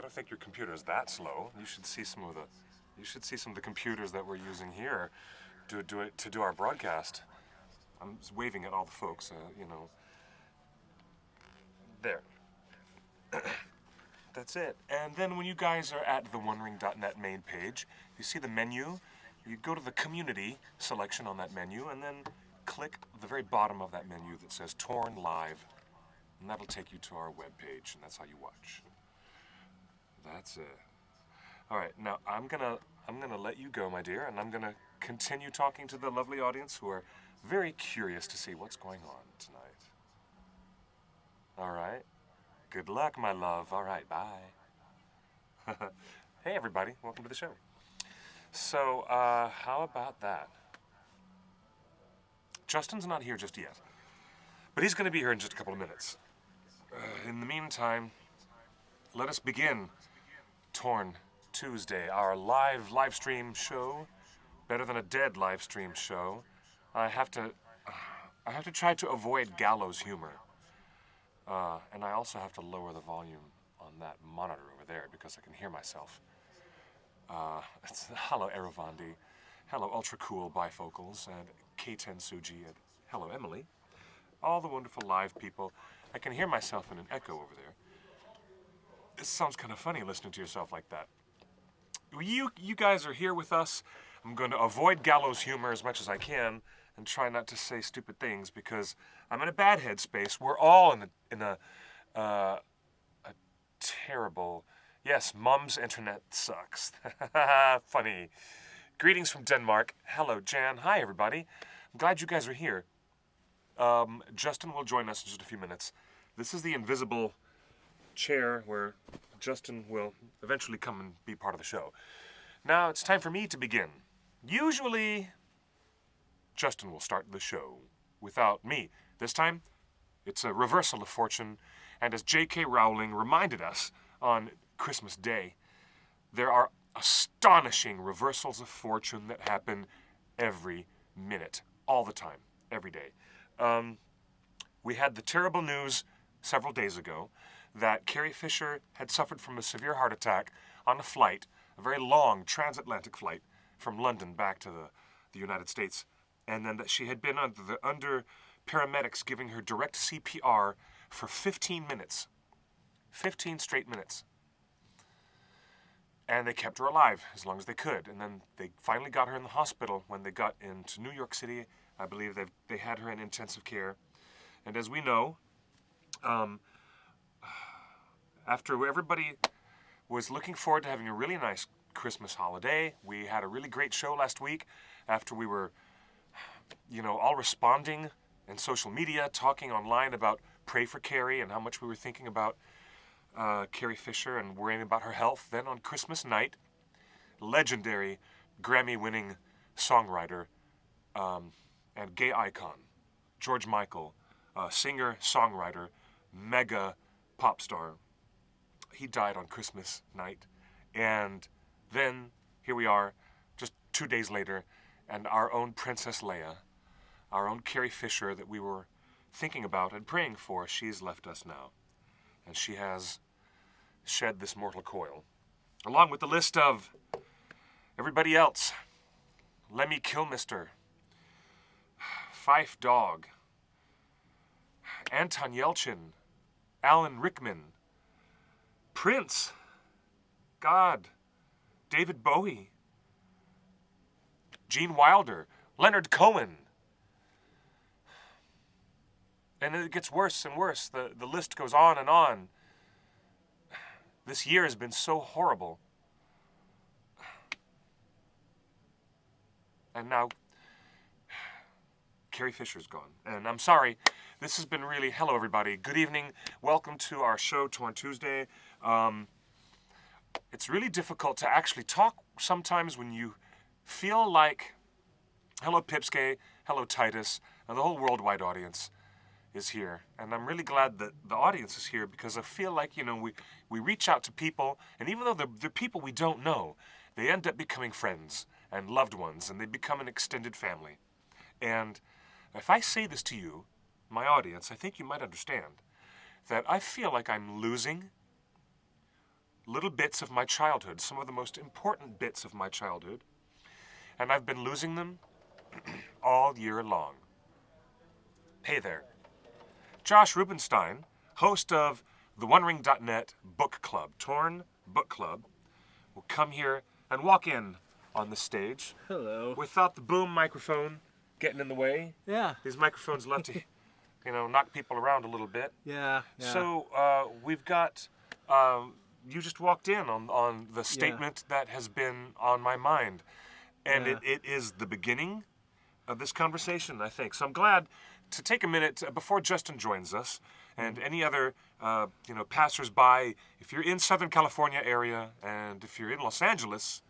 don't think your computer is that slow. You should see some of the computers that we're using here to do our broadcast. I'm just waving at all the folks, you know. There. That's it. And then when you guys are at the onering.net main page, you see the menu. You go to the community selection on that menu, and then click the very bottom of that menu that says Torn Live, and that'll take you to our webpage, and that's how you watch. That's it. All right, now I'm gonna let you go, my dear, and I'm gonna continue talking to the lovely audience who are very curious to see what's going on tonight. All right. Good luck, my love. All right, bye. Hey, everybody. Welcome to the show. So, how about that? Justin's not here just yet, but he's going to be here in just a couple of minutes. In the meantime, let us begin Torn Tuesday, our live stream show. Better than a dead live stream show. I have to try to avoid gallows humor. And I also have to lower the volume on that monitor over there because I can hear myself. Hello, Erovandi. Hello, Ultra Cool Bifocals, and K10 Suji, and hello, Emily. All the wonderful live people. I can hear myself in an echo over there. This sounds kind of funny listening to yourself like that. You guys are here with us. I'm going to avoid gallows humor as much as I can and try not to say stupid things because I'm in a bad headspace. We're all in a terrible... Yes, Mom's internet sucks. Funny. Greetings from Denmark. Hello, Jan. Hi, everybody. I'm glad you guys are here. Justin will join us in just a few minutes. This is the invisible chair where Justin will eventually come and be part of the show. Now, it's time for me to begin. Usually, Justin will start the show without me. This time, it's a reversal of fortune, and as J.K. Rowling reminded us on Christmas Day, there are astonishing reversals of fortune that happen every minute, all the time, every day. We had the terrible news several days ago that Carrie Fisher had suffered from a severe heart attack on a flight, a very long transatlantic flight from London back to the United States, and then that she had been under paramedics giving her direct CPR for 15 minutes. 15 straight minutes. And they kept her alive as long as they could. And then they finally got her in the hospital when they got into New York City. I believe they had her in intensive care. And as we know, after everybody was looking forward to having a really nice Christmas holiday, we had a really great show last week after we were, all responding in social media, talking online about Pray for Carrie and how much we were thinking about Carrie Fisher and worrying about her health. Then on Christmas night, legendary Grammy-winning songwriter and gay icon, George Michael, singer, songwriter, mega pop star. He died on Christmas night. And then here we are, just 2 days later, and our own Princess Leia, our own Carrie Fisher that we were thinking about and praying for, she's left us now. And she has shed this mortal coil, along with the list of everybody else. Lemmy Kilmister, Fife Dog, Anton Yelchin, Alan Rickman, Prince, God, David Bowie, Gene Wilder, Leonard Cohen. And it gets worse and worse. The list goes on and on. This year has been so horrible. And now, Carrie Fisher's gone. And I'm sorry, this has been really... Hello, everybody. Good evening. Welcome to our show, Torn Tuesday. It's really difficult to actually talk sometimes when you feel like... Hello, Pipske. Hello, Titus. And the whole worldwide audience is here. And I'm really glad that the audience is here because I feel like, we reach out to people, and even though they're people we don't know, they end up becoming friends and loved ones, and they become an extended family. And if I say this to you, my audience, I think you might understand that I feel like I'm losing little bits of my childhood, some of the most important bits of my childhood, and I've been losing them all year long. Hey there. Josh Rubenstein, host of the OneRing.net Book Club, Torn Book Club, will come here and walk in on the stage. Hello. Without the boom microphone getting in the way. Yeah. These microphones love to, knock people around a little bit. Yeah. So we've got, you just walked in on the statement that has been on my mind. And it is the beginning of this conversation, I think. So I'm glad to take a minute before Justin joins us and any other, passers-by. If you're in Southern California area and if you're in Los Angeles,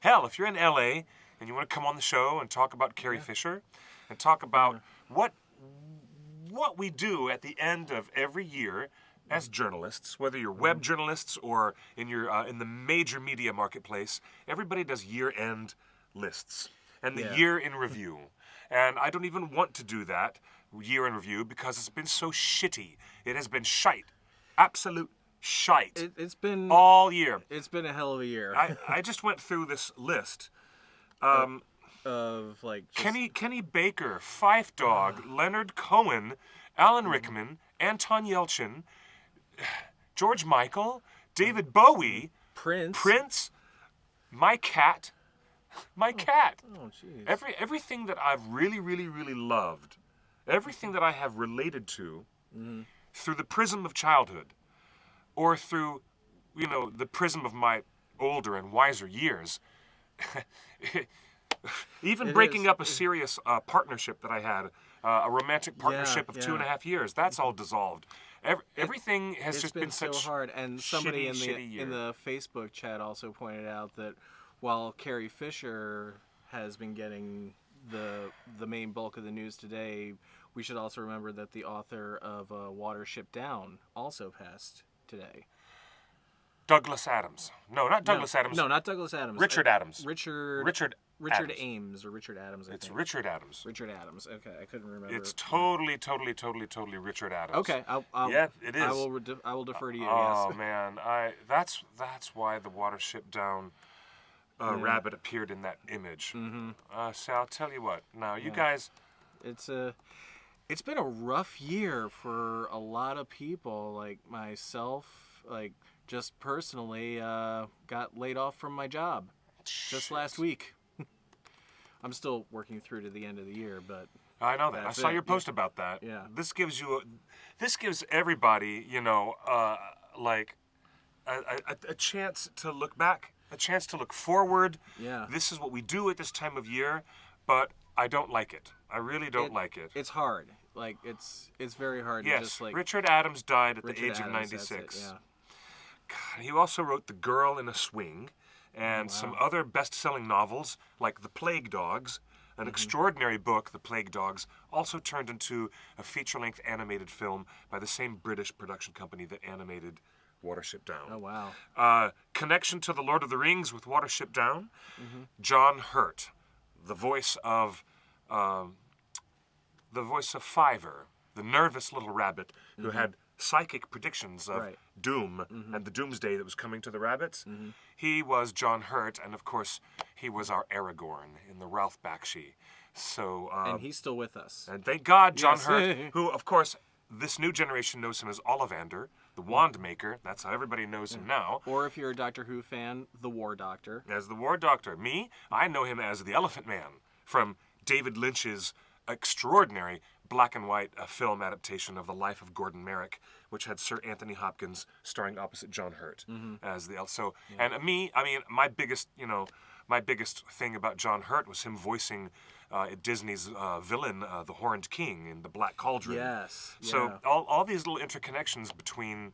hell, if you're in LA and you want to come on the show and talk about Carrie Fisher and talk about what we do at the end of every year as journalists, whether you're web journalists or in the major media marketplace, everybody does year-end lists and the year in review. And I don't even want to do that year in review because it's been so shitty. It has been shite. Absolute shite. It's been all year. It's been a hell of a year. I just went through this list. Of like just... Kenny Baker, Fife Dog, Leonard Cohen, Alan Rickman, Anton Yelchin, George Michael, David Bowie, Prince, my cat. Oh, jeez. Everything that I've really, really, really loved, everything that I have related to through the prism of childhood or through, the prism of my older and wiser years, even breaking up a serious partnership that I had, a romantic partnership of 2.5 years, that's all dissolved. Everything has just been such so hard. And somebody shitty in the Facebook chat also pointed out that while Carrie Fisher has been getting the main bulk of the news today, we should also remember that the author of Watership Down also passed today. Douglas Adams. No, not Douglas Adams. No, not Douglas Adams. Richard Adams. Richard Adams. Ames or Richard Adams. I think. Richard Adams. Richard Adams. Okay, I couldn't remember. It's totally Richard Adams. Okay, yeah, it is. I will defer to you. Oh yes. Man, that's why the Watership Down rabbit appeared in that image. So I'll tell you what. Now you guys, it's been a rough year for a lot of people, like myself. Like just personally, got laid off from my job just last week. I'm still working through to the end of the year, but I know that. I saw your post about that. Yeah. This gives everybody, like a chance to look back, a chance to look forward. Yeah. This is what we do at this time of year, but I don't like it. I really don't like it. It's hard. Like it's very hard. Yes. To just, like, Richard Adams died at the Richard age of Adams, 96. that's it, yeah. God, he also wrote The Girl in a Swing and some other best-selling novels like The Plague Dogs, an extraordinary book, The Plague Dogs, also turned into a feature-length animated film by the same British production company that animated Watership Down. Oh, wow. Connection to The Lord of the Rings with Watership Down, John Hurt, the voice of Fiver, the nervous little rabbit who had psychic predictions of doom and the doomsday that was coming to the rabbits. He was John Hurt, and of course, he was our Aragorn in the Ralph Bakshi. So, and he's still with us. And thank God, John Hurt, who, of course, this new generation knows him as Ollivander, the Wand Maker. That's how everybody knows him now. Or if you're a Doctor Who fan, the War Doctor. As the War Doctor. Me, I know him as the Elephant Man from David Lynch's extraordinary black and white film adaptation of the life of Gordon Merrick, which had Sir Anthony Hopkins starring opposite John Hurt as the so. And me, I mean, my biggest thing about John Hurt was him voicing Disney's villain, the Horned King, in the Black Cauldron. Yes. So all these little interconnections between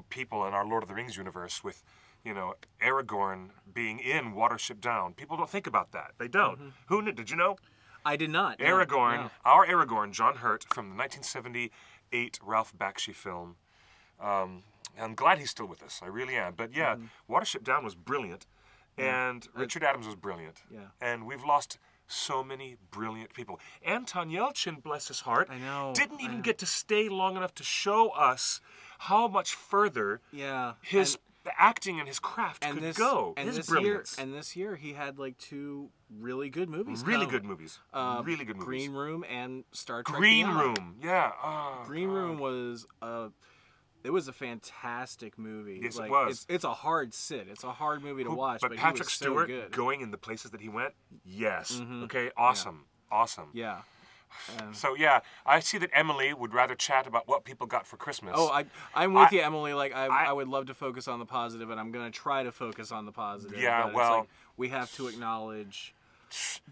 people in our Lord of the Rings universe with Aragorn being in Watership Down. People don't think about that. They don't. Who knew? Did you know? I did not. Aragorn, our Aragorn, John Hurt, from the 1978 Ralph Bakshi film. I'm glad he's still with us. I really am. But yeah, Watership Down was brilliant, and Richard Adams was brilliant. Yeah. And we've lost so many brilliant people. Anton Yelchin, bless his heart, didn't even get to stay long enough to show us how much further the acting and his craft could go. His brilliance. This year he had like 2 really good movies. Really good movies. Really good movies. Green Room and Star Trek Green Beyond. Room, yeah. Oh, Green Room was it was a fantastic movie. Yes, like, it was. It's a hard sit. It's a hard movie to watch, but Patrick he was Stewart so good. going in the places that he went, yes. Okay, awesome. Awesome. Yeah. So yeah, I see that Emily would rather chat about what people got for Christmas. Oh, I'm with you, Emily. Like I would love to focus on the positive, and I'm gonna try to focus on the positive. Yeah, but well, it's like we have to acknowledge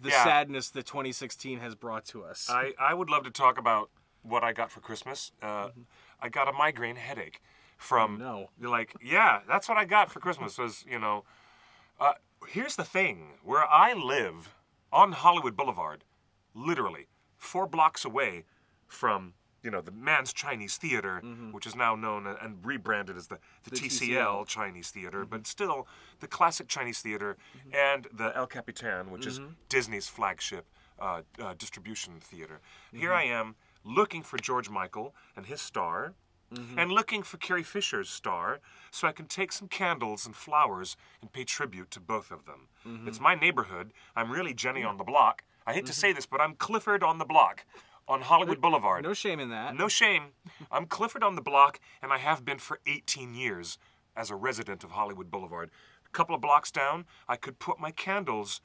the sadness that 2016 has brought to us. I would love to talk about what I got for Christmas. I got a migraine headache from. Oh, no. Like, yeah, that's what I got for Christmas. Was here's the thing: where I live on Hollywood Boulevard, literally 4 blocks away from, the Mann's Chinese Theater, which is now known and rebranded as the TCL Chinese Theater, but still the classic Chinese theater, and the El Capitan, which is Disney's flagship distribution theater. Here I am looking for George Michael and his star, and looking for Carrie Fisher's star, so I can take some candles and flowers and pay tribute to both of them. It's my neighborhood. I'm really Jenny on the block. I hate to say this, but I'm Clifford on the block on Hollywood Boulevard. No shame in that. No shame. I'm Clifford on the block, and I have been for 18 years as a resident of Hollywood Boulevard. A couple of blocks down, I could put my candles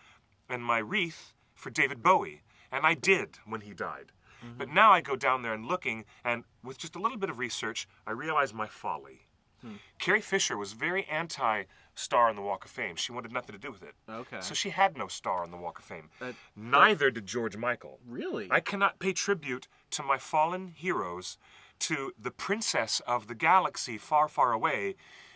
and my wreath for David Bowie, and I did when he died. But now I go down there and looking, and with just a little bit of research, I realize my folly. Carrie Fisher was very anti-star on the Walk of Fame. She wanted nothing to do with it. Okay. So she had no star on the Walk of Fame. Neither did George Michael. Really? I cannot pay tribute to my fallen heroes, to the princess of the galaxy far, far away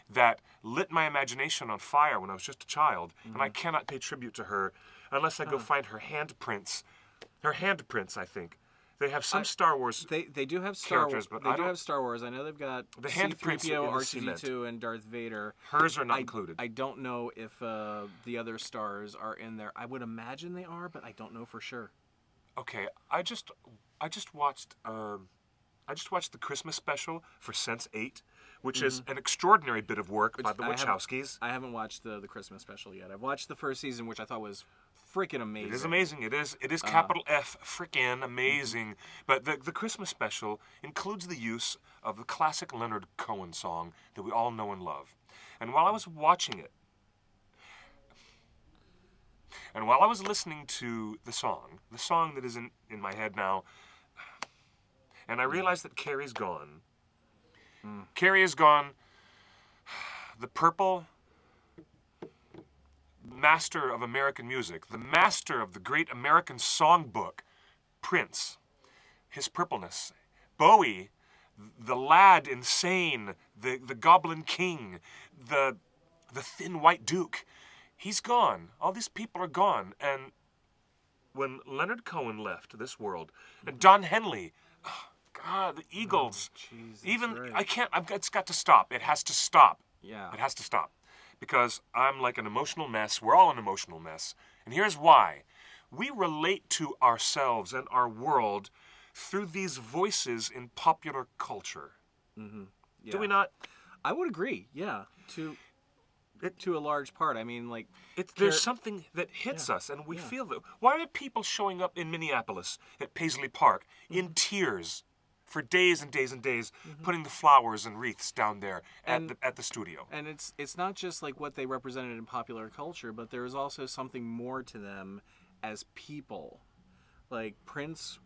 that lit my imagination on fire when I was just a child, and I cannot pay tribute to her unless I go find her handprints. Her handprints, I think. They have some Star Wars. They do have Star Wars, but they do have Star Wars. I know they've got the handprints C-3PO, in the cement. R2-D2, and Darth Vader. Hers are not included. I don't know if the other stars are in there. I would imagine they are, but I don't know for sure. Okay, I just watched the Christmas special for Sense8, which is an extraordinary bit of work by the Wachowskis. I haven't watched the Christmas special yet. I've watched the first season, which I thought was freaking amazing. It is amazing. It is capital F frickin' amazing. But the Christmas special includes the use of the classic Leonard Cohen song that we all know and love. And while I was watching it, and while I was listening to the song that is in my head now, and I realized that Carrie's gone. Carrie is gone. The purple master of American music, the master of the great American songbook, Prince, his purpleness. Bowie, the lad insane, the Goblin King, the thin white Duke. He's gone. All these people are gone. And when Leonard Cohen left this world, and Don Henley, oh, God, the Eagles. It's got to stop. It has to stop. Yeah. It has to stop. Because I'm like an emotional mess. We're all an emotional mess. And here's why. We relate to ourselves and our world through these voices in popular culture. Yeah. Do we not? I would agree, yeah. To a large part. I mean, like... There's something that hits us, and we feel that. Why are people showing up in Minneapolis at Paisley Park in tears for days and days and days, putting the flowers and wreaths down there at the studio? And it's not just like what they represented in popular culture, but there is also something more to them as people. Like, Prince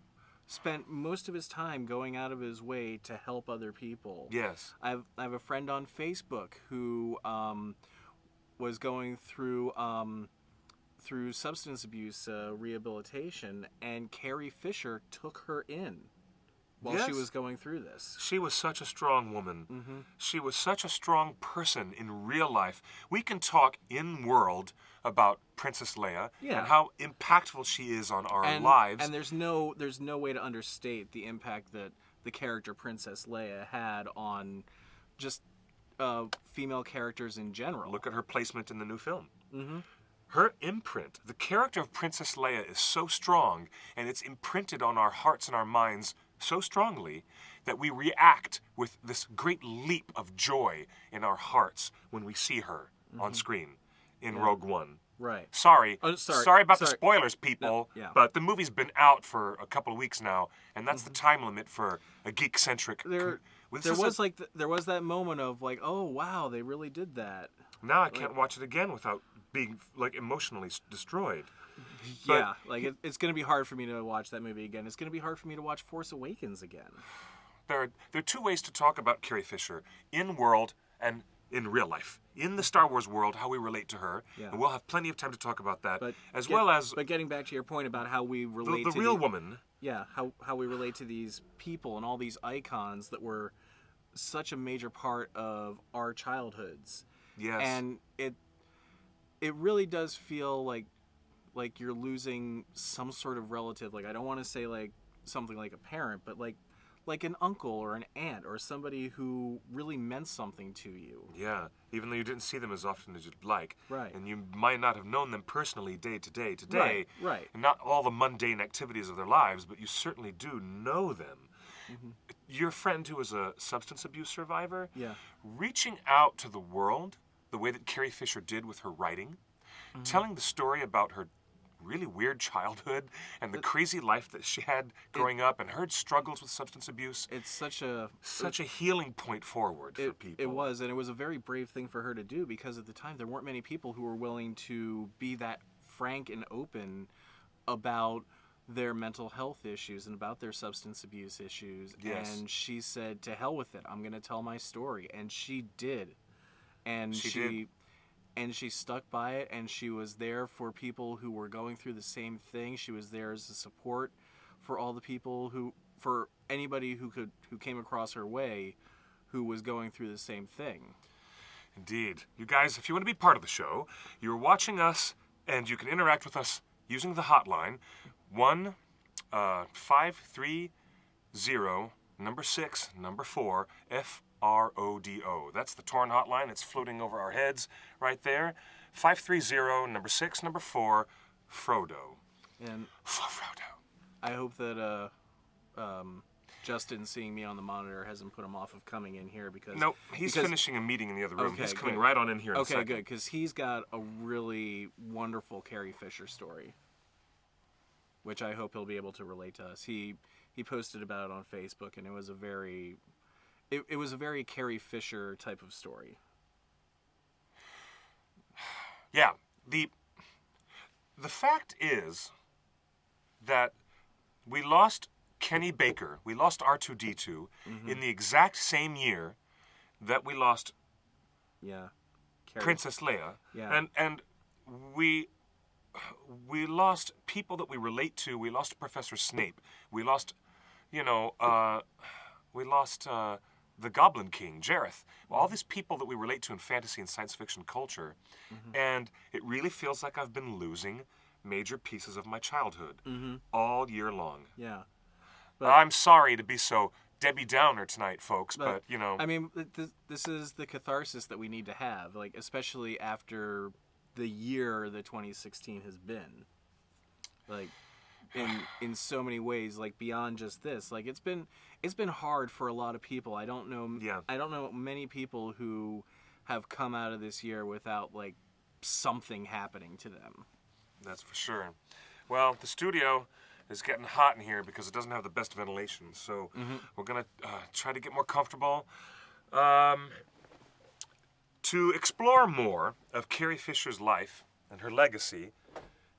spent most of his time going out of his way to help other people. Yes. I have a friend on Facebook who was going through substance abuse rehabilitation, and Carrie Fisher took her in while she was going through this. She was such a strong woman. She was such a strong person in real life. We can talk in world about Princess Leia and how impactful she is on our lives. And there's no way to understate the impact that the character Princess Leia had on just female characters in general. Look at her placement in the new film. Her imprint, the character of Princess Leia is so strong, and it's imprinted on our hearts and our minds so strongly that we react with this great leap of joy in our hearts when we see her on screen in Rogue One. Right. Sorry. Oh, Sorry about the spoilers, people. No, yeah. But the movie's been out for a couple of weeks now, and that's the time limit for a geek-centric. There was that moment of like, oh wow, they really did that. Now I can't watch it again without being like emotionally destroyed. Yeah, like it's going to be hard for me to watch that movie again. It's going to be hard for me to watch Force Awakens again. There are two ways to talk about Carrie Fisher: in world and in real life. In the Star Wars world, how we relate to her, and we'll have plenty of time to talk about that, But getting back to your point about how we relate the to real woman. Yeah, how we relate to these people and all these icons that were such a major part of our childhoods. Yes. And it really does feel like you're losing some sort of relative. Like, I don't want to say like something like a parent, but like an uncle or an aunt or somebody who really meant something to you. Yeah, even though you didn't see them as often as you'd like. Right. And you might not have known them personally day to day. Right. And not all the mundane activities of their lives, but you certainly do know them. Mm-hmm. Your friend who was a substance abuse survivor, reaching out to the world the way that Carrie Fisher did with her writing, telling the story about her really weird childhood and the crazy life that she had growing up and her struggles with substance abuse. It's such a healing point forward for people. It was, and it was a very brave thing for her to do, because at the time there weren't many people who were willing to be that frank and open about their mental health issues and about their substance abuse issues. Yes. And she said, to hell with it, I'm going to tell my story. And she did. And she stuck by it, and she was there for people who were going through the same thing. She was there as a support for all the people for anybody who came across her way who was going through the same thing. Indeed. You guys, if you want to be part of the show, you're watching us, and you can interact with us using the hotline, 1-530, 6, 4, FRODO. That's the Torn hotline. It's floating over our heads right there. 530, 6, 4, Frodo. And Frodo. I hope that Justin seeing me on the monitor hasn't put him off of coming in here, because nope, he's finishing a meeting in the other room. Okay, he's coming good. right on in here in a Okay, second. good, because he's got a really wonderful Carrie Fisher story, which I hope he'll be able to relate to us. He posted about it on Facebook, and it was a very Carrie Fisher type of story. Yeah, the fact is that we lost Kenny Baker, we lost R2-D2 in the exact same year that we lost Carrie. Princess Leia. Yeah. And we lost people that we relate to. We lost Professor Snape. We lost, the Goblin King, Jareth. All these people that we relate to in fantasy and science fiction culture. And it really feels like I've been losing major pieces of my childhood all year long. Yeah. But I'm sorry to be so Debbie Downer tonight, folks, but I mean, this is the catharsis that we need to have, like, especially after the year that 2016 has been. Like, in so many ways, like, beyond just this. Like, it's been hard for a lot of people. I don't know many people who have come out of this year without, like, something happening to them. That's for sure. Well, the studio is getting hot in here because it doesn't have the best ventilation. So we're going to try to get more comfortable. To explore more of Carrie Fisher's life and her legacy,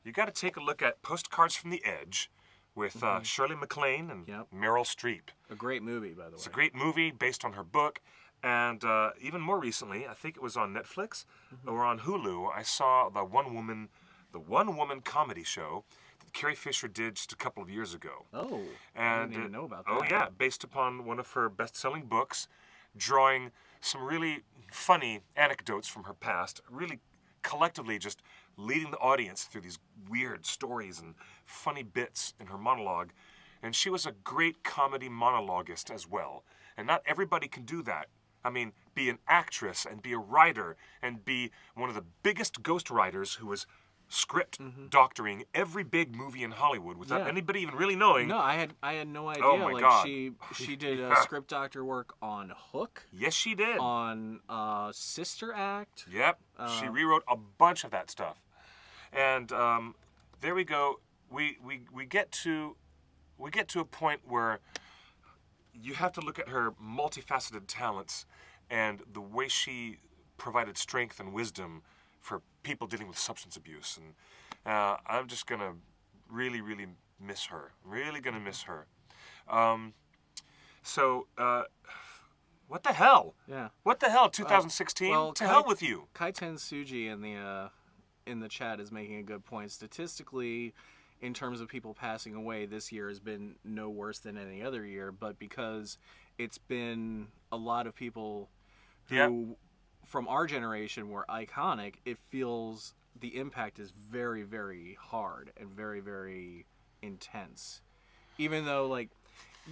you got to take a look at Postcards from the Edge with Shirley MacLaine and Meryl Streep. A great movie, by the way. It's a great movie based on her book. And even more recently, I think it was on Netflix or on Hulu, I saw the one woman comedy show that Carrie Fisher did just a couple of years ago. Oh, and I didn't even know about that. Oh yeah, based upon one of her best-selling books, drawing some really funny anecdotes from her past, really collectively just leading the audience through these weird stories and funny bits in her monologue. And she was a great comedy monologuist as well. And not everybody can do that. I mean, be an actress and be a writer and be one of the biggest ghostwriters who was script doctoring every big movie in Hollywood without anybody even really knowing. No, I had no idea. Oh my like God. she did script doctor work on Hook. Yes, she did. On Sister Act. Yep. She rewrote a bunch of that stuff. And there we go. We get to a point where you have to look at her multifaceted talents and the way she provided strength and wisdom for people dealing with substance abuse. And I'm just going to really, really miss her. Really going to miss her. What the hell? Yeah. What the hell, 2016? Well, to hell with you. Kaiten Suji in the chat is making a good point. Statistically, in terms of people passing away, this year has been no worse than any other year, but because it's been a lot of people who, from our generation, were iconic, it feels the impact is very, very hard and very, very intense. Even though, like,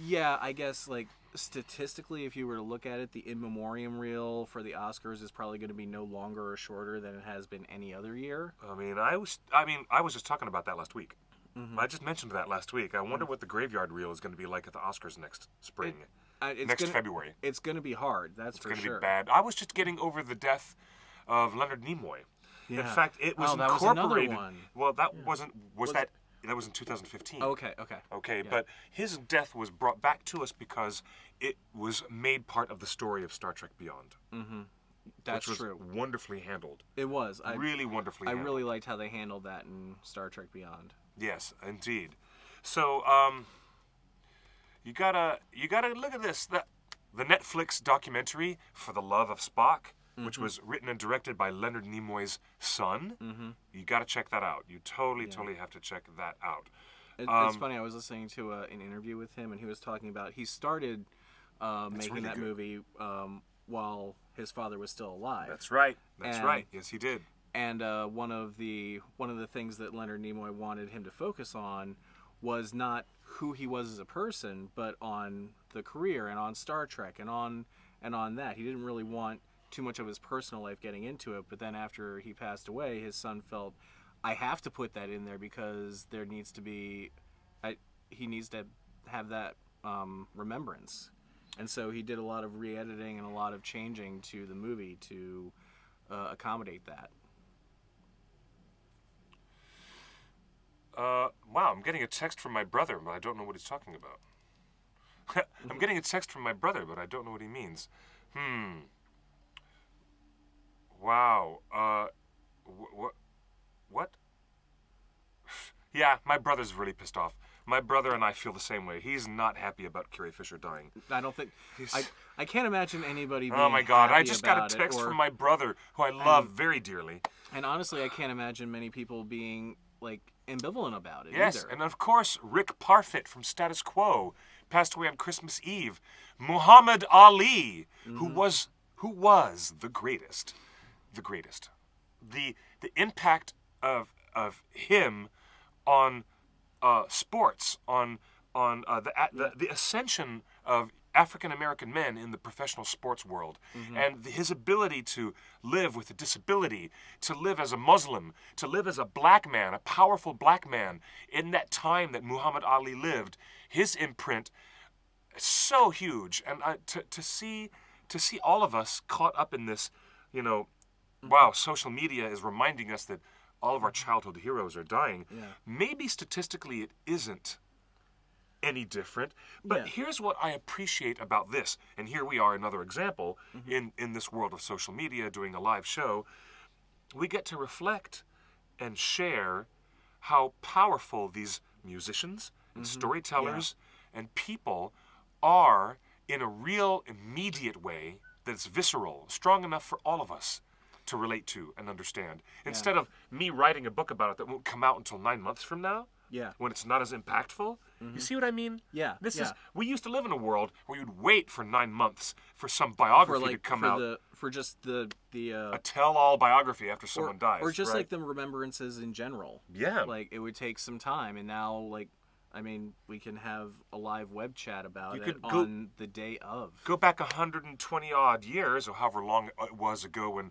yeah, I guess, like, statistically, if you were to look at it, the in memoriam reel for the Oscars is probably going to be no longer or shorter than it has been any other year. I was just talking about that last week. I just mentioned that last week. I wonder what the graveyard reel is going to be like at the Oscars next spring, February. It's going to be hard. That's for sure. It's going to be bad. I was just getting over the death of Leonard Nimoy. Yeah. In fact, it was incorporated. Was another one. Well, that wasn't. That was in 2015. Okay. Okay, yeah. But his death was brought back to us because it was made part of the story of Star Trek Beyond. That's which was true. Wonderfully handled. It was. Really wonderfully handled. I really liked how they handled that in Star Trek Beyond. Yes, indeed. So, you gotta look at this. The Netflix documentary, For the Love of Spock, which was written and directed by Leonard Nimoy's son. You gotta check that out. You totally have to check that out. It's funny, I was listening to an interview with him, and he was talking about, he started making really that good. movie while his father was still alive. That's right. Right. Yes, he did. And one of the things that Leonard Nimoy wanted him to focus on was not who he was as a person, but on the career and on Star Trek and on that. He didn't really want too much of his personal life getting into it. But then after he passed away, his son felt, I have to put that in there because there needs to be, he needs to have that remembrance. And so he did a lot of re-editing and a lot of changing to the movie to accommodate that. Wow, I'm getting a text from my brother, but I don't know what he's talking about. I'm getting a text from my brother, but I don't know what he means. Wow. What? Yeah, my brother's really pissed off. My brother and I feel the same way. He's not happy about Carrie Fisher dying. I don't think... I can't imagine anybody being Oh my God, I happy just about got a text it, from my brother, who I love very dearly. And honestly, I can't imagine many people being, like, ambivalent about it Yes, either. and of course, Rick Parfitt from Status Quo passed away on Christmas Eve. Muhammad Ali, who was the greatest. The impact of him on sports, on the ascension of African American men in the professional sports world, and his ability to live with a disability, to live as a Muslim, to live as a black man, a powerful black man in that time that Muhammad Ali lived, his imprint is so huge. And to see all of us caught up in this, wow, social media is reminding us that all of our childhood heroes are dying. Yeah. Maybe statistically it isn't any different, but here's what I appreciate about this, and here we are, another example in this world of social media doing a live show. We get to reflect and share how powerful these musicians and storytellers and people are in a real immediate way that's visceral, strong enough for all of us to relate to and understand. Instead of me writing a book about it that won't come out until 9 months from now, when it's not as impactful. You see what I mean? Yeah. We used to live in a world where you'd wait for 9 months for some biography to come out. For just the a tell-all biography after someone dies. Or just like the remembrances in general. Yeah. Like it would take some time, and now we can have a live web chat about it on the day of. Go back 120 odd years, or however long it was ago when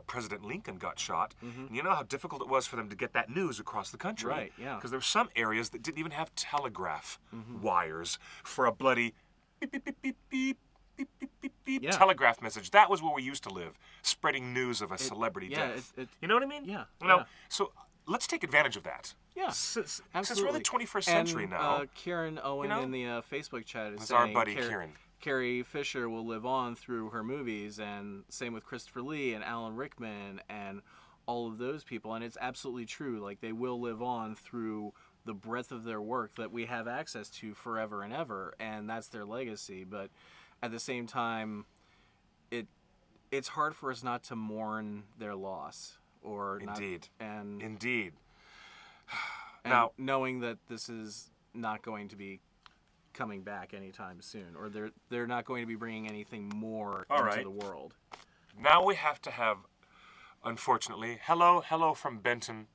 President Lincoln got shot. And you know how difficult it was for them to get that news across the country. Right, yeah. Because there were some areas that didn't even have telegraph wires for a bloody beep, beep, beep, beep, beep, beep, beep, beep, beep Yeah. telegraph message. That was where we used to live, spreading news of a celebrity death. You know what I mean? Yeah, You know, yeah. so let's take advantage of that. Yeah, Since absolutely. we're in the 21st century and, now. Kieran Owen know, in the Facebook chat is That's saying our buddy Kieran. Carrie Fisher will live on through her movies, and same with Christopher Lee and Alan Rickman and all of those people. And it's absolutely true. Like, they will live on through the breadth of their work that we have access to forever and ever, and that's their legacy. But at the same time, it's hard for us not to mourn their loss, or Indeed. and Indeed. and Now, knowing that this is not going to be coming back anytime soon, or they're not going to be bringing anything more All into right. the world. now we have to have, unfortunately, hello from Benton,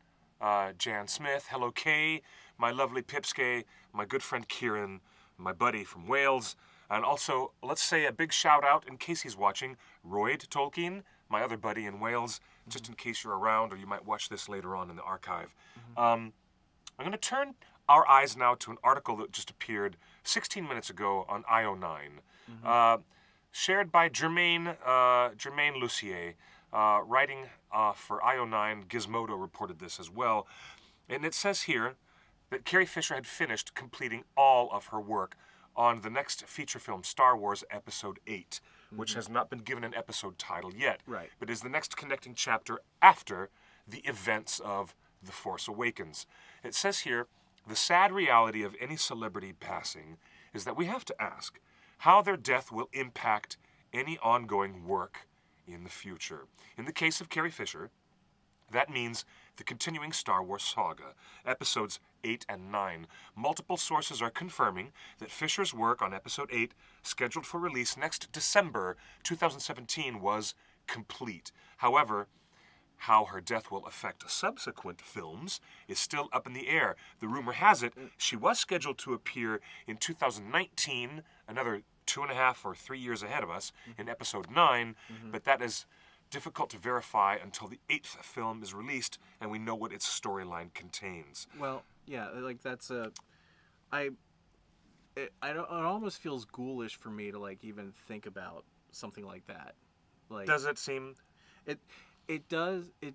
Jan Smith. Hello, Kay, my lovely Pipsky, my good friend Kieran, my buddy from Wales. And also, let's say a big shout out, in case he's watching, Royd Tolkien, my other buddy in Wales, just in case you're around or you might watch this later on in the archive. I'm going to turn our eyes now to an article that just appeared 16 minutes ago on IO9, shared by Germaine Lucier, writing for IO9. Gizmodo reported this as well. And it says here that Carrie Fisher had finished completing all of her work on the next feature film, Star Wars Episode 8, which has not been given an episode title yet, Right. but is the next connecting chapter after the events of The Force Awakens. It says here, the sad reality of any celebrity passing is that we have to ask how their death will impact any ongoing work in the future. In the case of Carrie Fisher, that means the continuing Star Wars saga, episodes 8 and 9. Multiple sources are confirming that Fisher's work on episode 8, scheduled for release next December 2017, was complete. However, how her death will affect subsequent films is still up in the air. The rumor has it she was scheduled to appear in 2019, another 2.5 or 3 years ahead of us, in episode 9, but that is difficult to verify until the 8th film is released and we know what its storyline contains. Well, yeah, like that's it almost feels ghoulish for me to like even think about something like that. Like, Does it seem? it does. It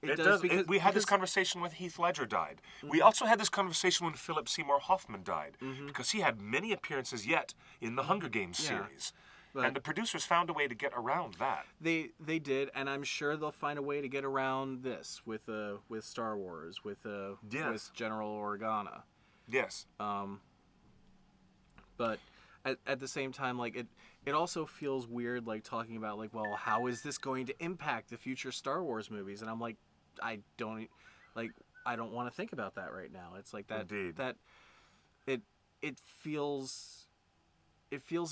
It does does. because We had this because- conversation when Heath Ledger died. We also had this conversation when Philip Seymour Hoffman died, because he had many appearances yet in the Hunger Games Yeah. series. But- And the producers found a way to get around that. They did, and I'm sure they'll find a way to get around this with Star Wars with Yes. with General Organa. Yes. But at the same time, like it also feels weird, like talking about like, well, how is this going to impact the future Star Wars movies? And I'm like, I don't want to think about that right now. It's like that Indeed. that it feels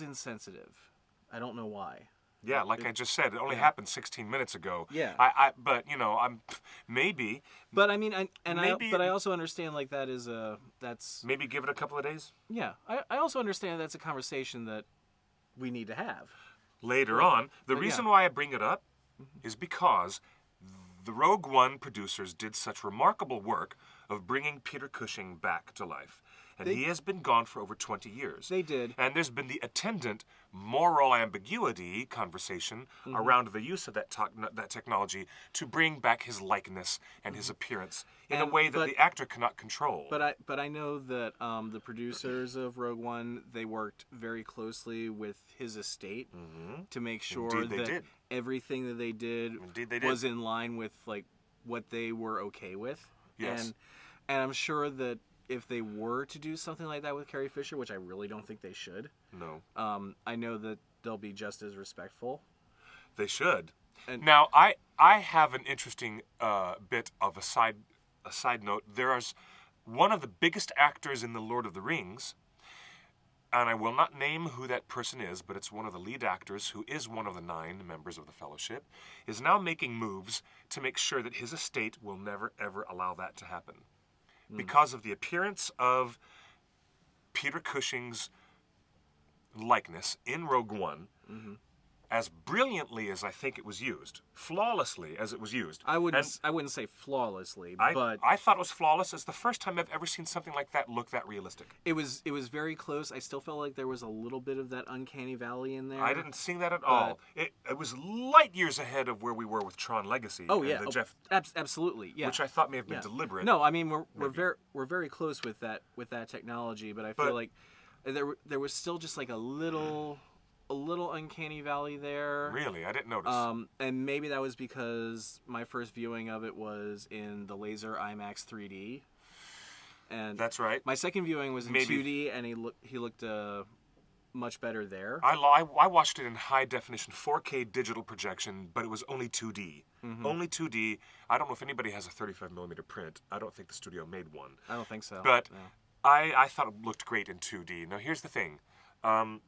insensitive. I don't know why. Yeah, like I just said, it only Yeah. happened 16 minutes ago. Yeah. But you know, maybe But I mean, Maybe- I also understand like that's maybe give it a couple of days yeah. I also understand that's a conversation that we need to have. later on. The but reason yeah. why I bring it up is because the Rogue One producers did such remarkable work of bringing Peter Cushing back to life. And he has been gone for over 20 years. They did. And there's been the attendant moral ambiguity conversation around the use of that technology to bring back his likeness and his appearance in a way that but- the actor cannot control. But I know that the producers of Rogue One, they worked very closely with his estate to make sure Indeed they that did. everything that they did Indeed they did. was in line with like what they were okay with. Yes. And I'm sure that if they were to do something like that with Carrie Fisher, which I really don't think they should, No. I know that they'll be just as respectful. They should. And- Now, I have an interesting bit of a side note. There's one of the biggest actors in The Lord of the Rings, and I will not name who that person is, but it's one of the lead actors who is one of the 9 members of the Fellowship, is now making moves to make sure that his estate will never, ever allow that to happen. Because of the appearance of Peter Cushing's likeness in Rogue One, as brilliantly as I think it was used, flawlessly as it was used. I wouldn't say flawlessly, but I thought it was flawless. It's the first time I've ever seen something like that look that realistic. it was very close. I still felt like there was a little bit of that uncanny valley in there. I didn't see that at all. It was light years ahead of where we were with Tron Legacy. Oh and yeah, the Jeff, absolutely, yeah. which I thought may have been deliberate. No, I mean we're very close with that technology, but I feel like there was still just like a little uncanny valley there. Really, I didn't notice. And maybe that was because my first viewing of it was in the laser IMAX 3D. And that's right. My second viewing was in 2D, and he looked much better there. I watched it in high definition 4K digital projection, but it was only 2D. Only 2D. I don't know if anybody has a 35mm print. I don't think the studio made one. I don't think so. But no. I thought it looked great in 2D. Now here's the thing. And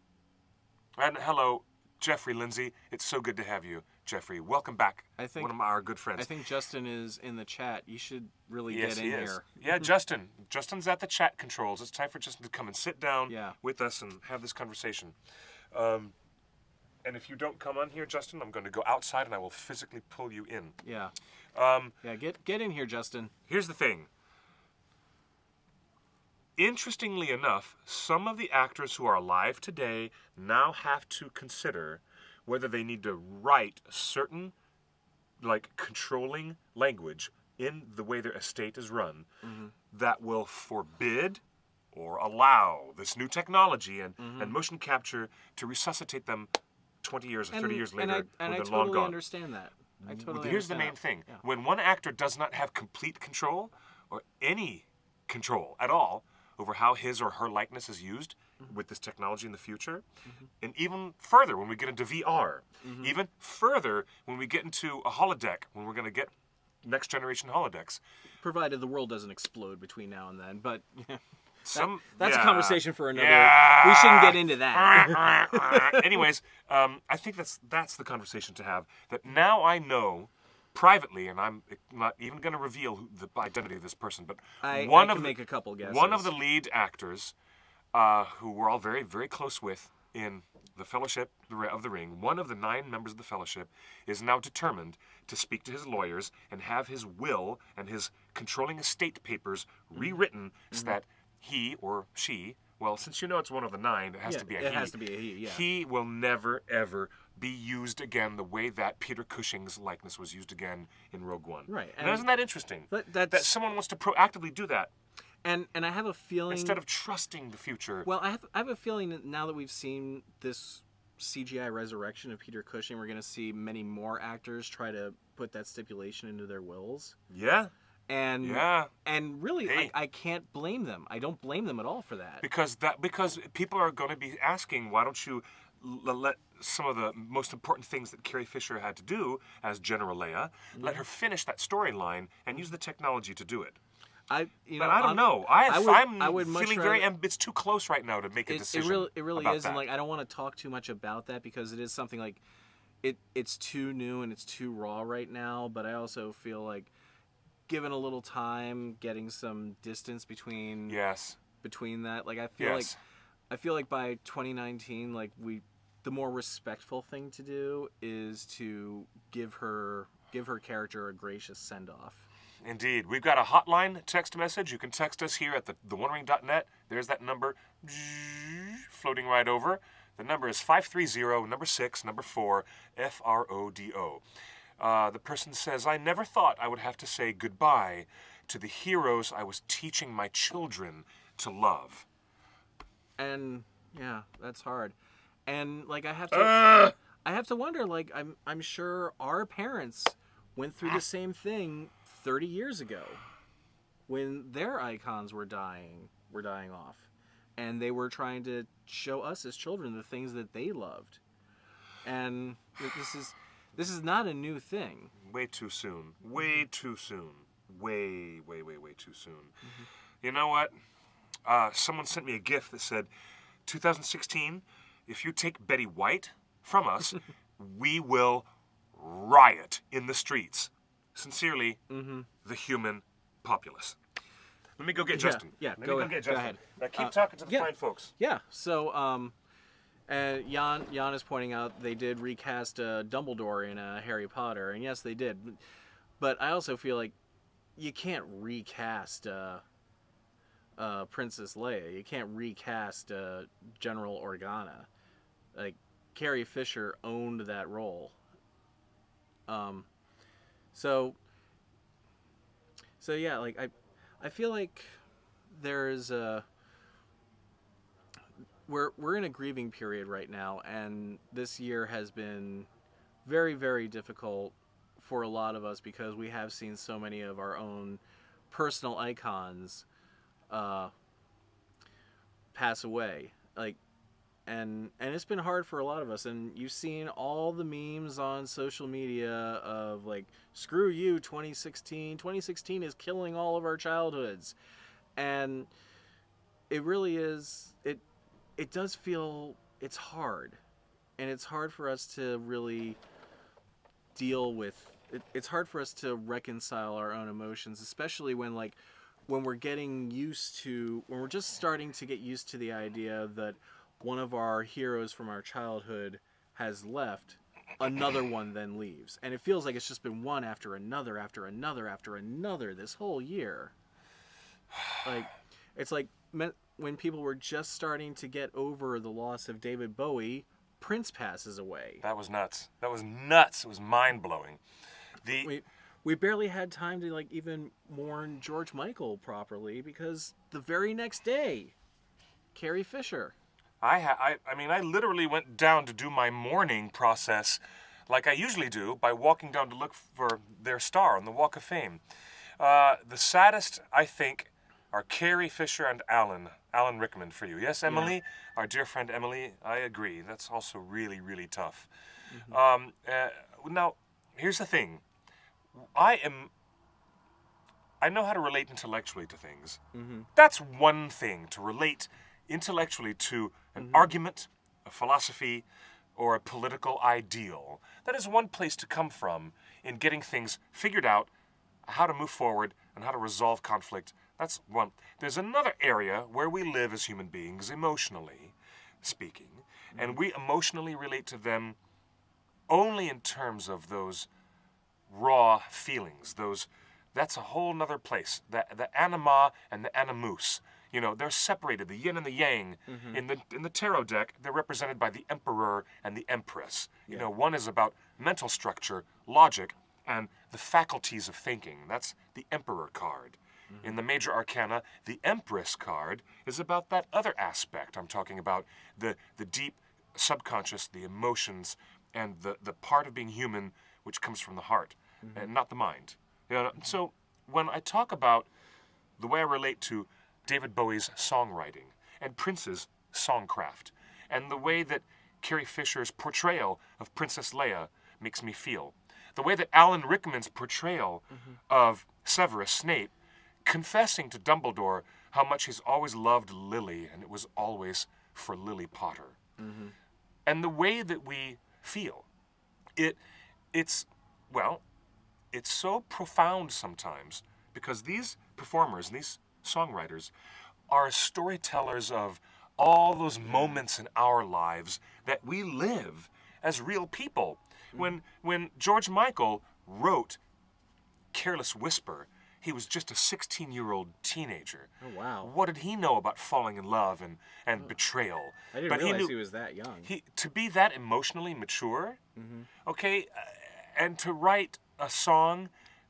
hello, Jeffrey Lindsay. It's so good to have you, Jeffrey. Welcome back. One of our good friends. I think Justin is in the chat. You should really get in here. Yeah, Justin. Justin's at the chat controls. It's time for Justin to come and sit down with us and have this conversation. And if you don't come on here, Justin, I'm going to go outside and I will physically pull you in. Yeah. Get in here, Justin. Here's the thing. Interestingly enough, some of the actors who are alive today now have to consider whether they need to write certain, like, controlling language in the way their estate is run that will forbid or allow this new technology and motion capture to resuscitate them 20 years or 30 years later when they're long gone. Understand that. I totally Here's understand the main thing. Yeah. When one actor does not have complete control or any control at all over how his or her likeness is used with this technology in the future. And even further when we get into VR. Even further when we get into a holodeck, when we're going to get next generation holodecks. Provided the world doesn't explode between now and then, but that's a conversation for another. Yeah. We shouldn't get into that. Anyways, I think that's the conversation to have. That now I know privately, and I'm not even going to reveal the identity of this person, but I can make a couple guesses. One of the lead actors, who we're all very, very close with in the Fellowship of the Ring, one of the 9 members of the Fellowship, is now determined to speak to his lawyers and have his will and his controlling estate papers rewritten so that he or she, well, since you know it's one of the 9, it has to be a he. It has to be a he, yeah. He will never, ever be used again the way that Peter Cushing's likeness was used again in Rogue One. Right. And isn't that interesting? That someone wants to proactively do that. And I have a feeling... Instead of trusting the future. Well, I have a feeling that now that we've seen this CGI resurrection of Peter Cushing, we're going to see many more actors try to put that stipulation into their wills. Yeah. And really, hey. I can't blame them. I don't blame them at all for that. Because people are going to be asking, why don't you let some of the most important things that Carrie Fisher had to do as General Leia, let her finish that storyline and use the technology to do it. But I don't know. I'm feeling very. It's too close right now to make a decision. It really is, and like I don't want to talk too much about that because it is something like, it's too new and it's too raw right now. But I also feel like, given a little time, getting some distance between that, like I feel like by 2019, like the more respectful thing to do is to give her character a gracious send off. Indeed. We've got a hotline text message. You can text us here at theonering.net. There's that number floating right over. The number is 530-6-4 FRODO. The person says, I never thought I would have to say goodbye to the heroes I was teaching my children to love. And yeah, that's hard. And like I have to wonder, like I'm sure our parents went through the same thing 30 years ago when their icons were dying off, and they were trying to show us as children the things that they loved. And this is not a new thing. Way too soon. Way too soon. Way too soon. You know what? Someone sent me a GIF that said, 2016, if you take Betty White from us, we will riot in the streets. Sincerely, the human populace. Let me go get Justin. Yeah, Let me go get Justin. Go ahead. Now keep talking to the fine folks. Yeah, so And Jan is pointing out they did recast Dumbledore in Harry Potter, and yes, they did. But I also feel like you can't recast Princess Leia. You can't recast General Organa. Like, Carrie Fisher owned that role. So yeah, like I feel like there's we're in a grieving period right now, and this year has been very, very difficult for a lot of us because we have seen so many of our own personal icons pass away. Like, and it's been hard for a lot of us, and you've seen all the memes on social media of like, screw you, 2016 is killing all of our childhoods. And it really is, it does feel, it's hard, and it's hard for us to really deal with it. It's hard for us to reconcile our own emotions, especially when we're just starting to get used to the idea that one of our heroes from our childhood has left, another one then leaves. And it feels like it's just been one after another after another after another this whole year. Like, it's like when people were just starting to get over the loss of David Bowie, Prince passes away. That was nuts. That was nuts. It was mind-blowing. We barely had time to like even mourn George Michael properly because the very next day, Carrie Fisher. I mean, I literally went down to do my mourning process like I usually do by walking down to look for their star on the Walk of Fame. The saddest, I think, are Carrie Fisher and Alan Rickman for you. Yes, Emily? Yeah. Our dear friend Emily, I agree. That's also really, really tough. Mm-hmm. Now, here's the thing. I know how to relate intellectually to things. Mm-hmm. That's one thing, to relate intellectually to an argument, a philosophy, or a political ideal. That is one place to come from in getting things figured out, how to move forward, and how to resolve conflict. That's one. There's another area where we live as human beings, emotionally speaking, and we emotionally relate to them only in terms of those raw feelings. That's a whole nother place. The anima and the animus. You know, they're separated, the yin and the yang. Mm-hmm. In the tarot deck, they're represented by the emperor and the empress. You know, one is about mental structure, logic, and the faculties of thinking. That's the emperor card. Mm-hmm. In the major arcana, the empress card is about that other aspect. I'm talking about the deep subconscious, the emotions, and the part of being human which comes from the heart, and not the mind. You know, so when I talk about the way I relate to David Bowie's songwriting and Prince's songcraft, and the way that Carrie Fisher's portrayal of Princess Leia makes me feel, the way that Alan Rickman's portrayal of Severus Snape confessing to Dumbledore how much he's always loved Lily, and it was always for Lily Potter. Mm-hmm. And the way that we feel, it's so profound sometimes, because these performers, these songwriters, are storytellers of all those moments in our lives that we live as real people. When George Michael wrote Careless Whisper, he was just a 16-year-old teenager. Oh, wow. What did he know about falling in love and betrayal? I didn't realize he was that young. To be that emotionally mature, okay, and to write a song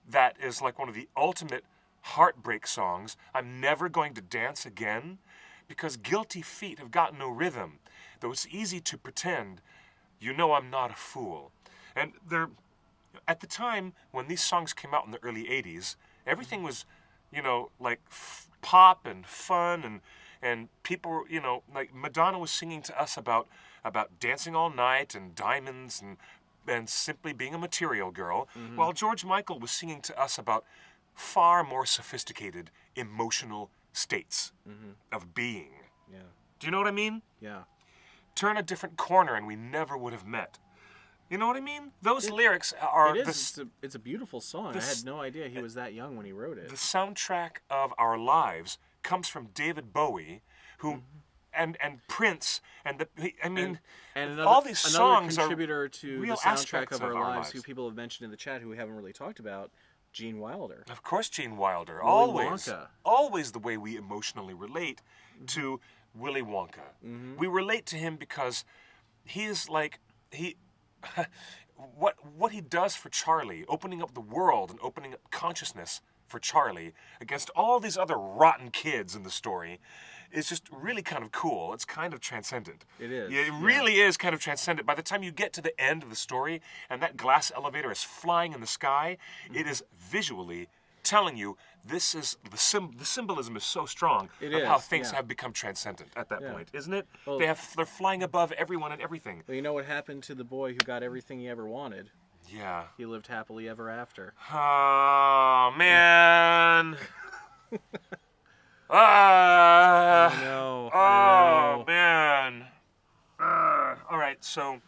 that is like one of the ultimate heartbreak songs, I'm never going to dance again, because guilty feet have got no rhythm, though it's easy to pretend, you know I'm not a fool. And at the time when these songs came out in the early 80s, everything was, you know, like pop and fun, and people, you know, like Madonna was singing to us about dancing all night and diamonds and simply being a material girl, while George Michael was singing to us about far more sophisticated emotional states of being. Yeah. Do you know what I mean? Yeah. Turn a different corner and we never would have met. You know what I mean? Those lyrics are... It's a beautiful song. I had no idea he was that young when he wrote it. The soundtrack of our lives comes from David Bowie, who and Prince and I mean, and all these songs another contributor are to real the soundtrack aspects of our lives, who lives. people have mentioned in the chat who we haven't really talked about, Gene Wilder. Of course, Gene Wilder. Willy Always, Wonka. always the way we emotionally relate to Willy Wonka. We relate to him because he is like what he does for Charlie, opening up the world and opening up consciousness for Charlie against all these other rotten kids in the story, is just really kind of cool. It's kind of transcendent. It is. Yeah, it really is kind of transcendent. By the time you get to the end of the story and that glass elevator is flying in the sky, it is visually telling you this is the symbolism is so strong of how things have become transcendent at that point, isn't it? Well, they're flying above everyone and everything. Well, you know what happened to the boy who got everything he ever wanted? Yeah. He lived happily ever after. Oh man. I know. Oh man. All right, so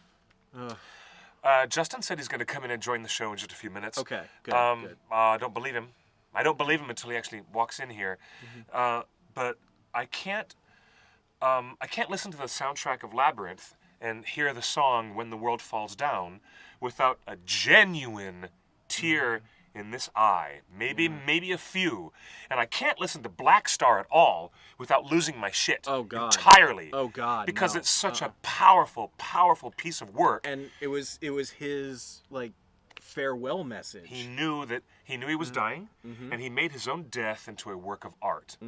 Justin said he's going to come in and join the show in just a few minutes. Okay, good. Good. I don't believe him. I don't believe him until he actually walks in here. But I can't listen to the soundtrack of Labyrinth and hear the song When the World Falls Down without a genuine tear in this eye. Maybe a few. And I can't listen to Black Star at all without losing my shit entirely. Oh God. Because no. it's such a powerful, powerful piece of work. And it was his like farewell message. He knew he was dying, and he made his own death into a work of art.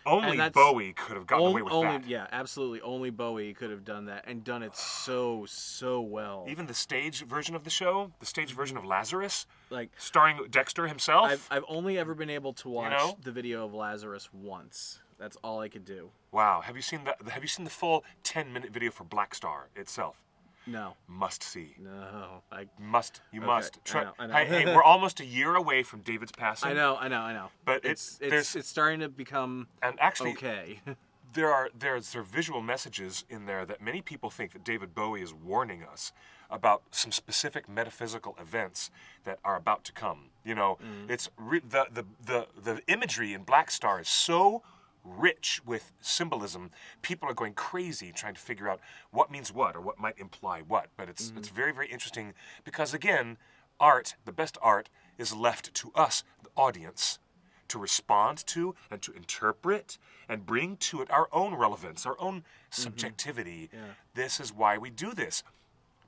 Only Bowie could have gotten away with that. Yeah, absolutely. Only Bowie could have done that and done it so well. Even the stage version of the show, the stage version of Lazarus, like starring Dexter himself. I've only ever been able to watch the video of Lazarus once. That's all I could do. Wow. Have you seen the full 10-minute video for Black Star itself? No. Must see. No. You must. I know. Hey, we're almost a year away from David's passing. I know. But it's starting to become okay. There's visual messages in there that many people think that David Bowie is warning us about some specific metaphysical events that are about to come. You know, it's the imagery in Black Star is so rich with symbolism. People are going crazy trying to figure out what means what or what might imply what. But it's very, very interesting because, again, art, the best art, is left to us, the audience, to respond to and to interpret and bring to it our own relevance, our own subjectivity. Yeah. This is why we do this.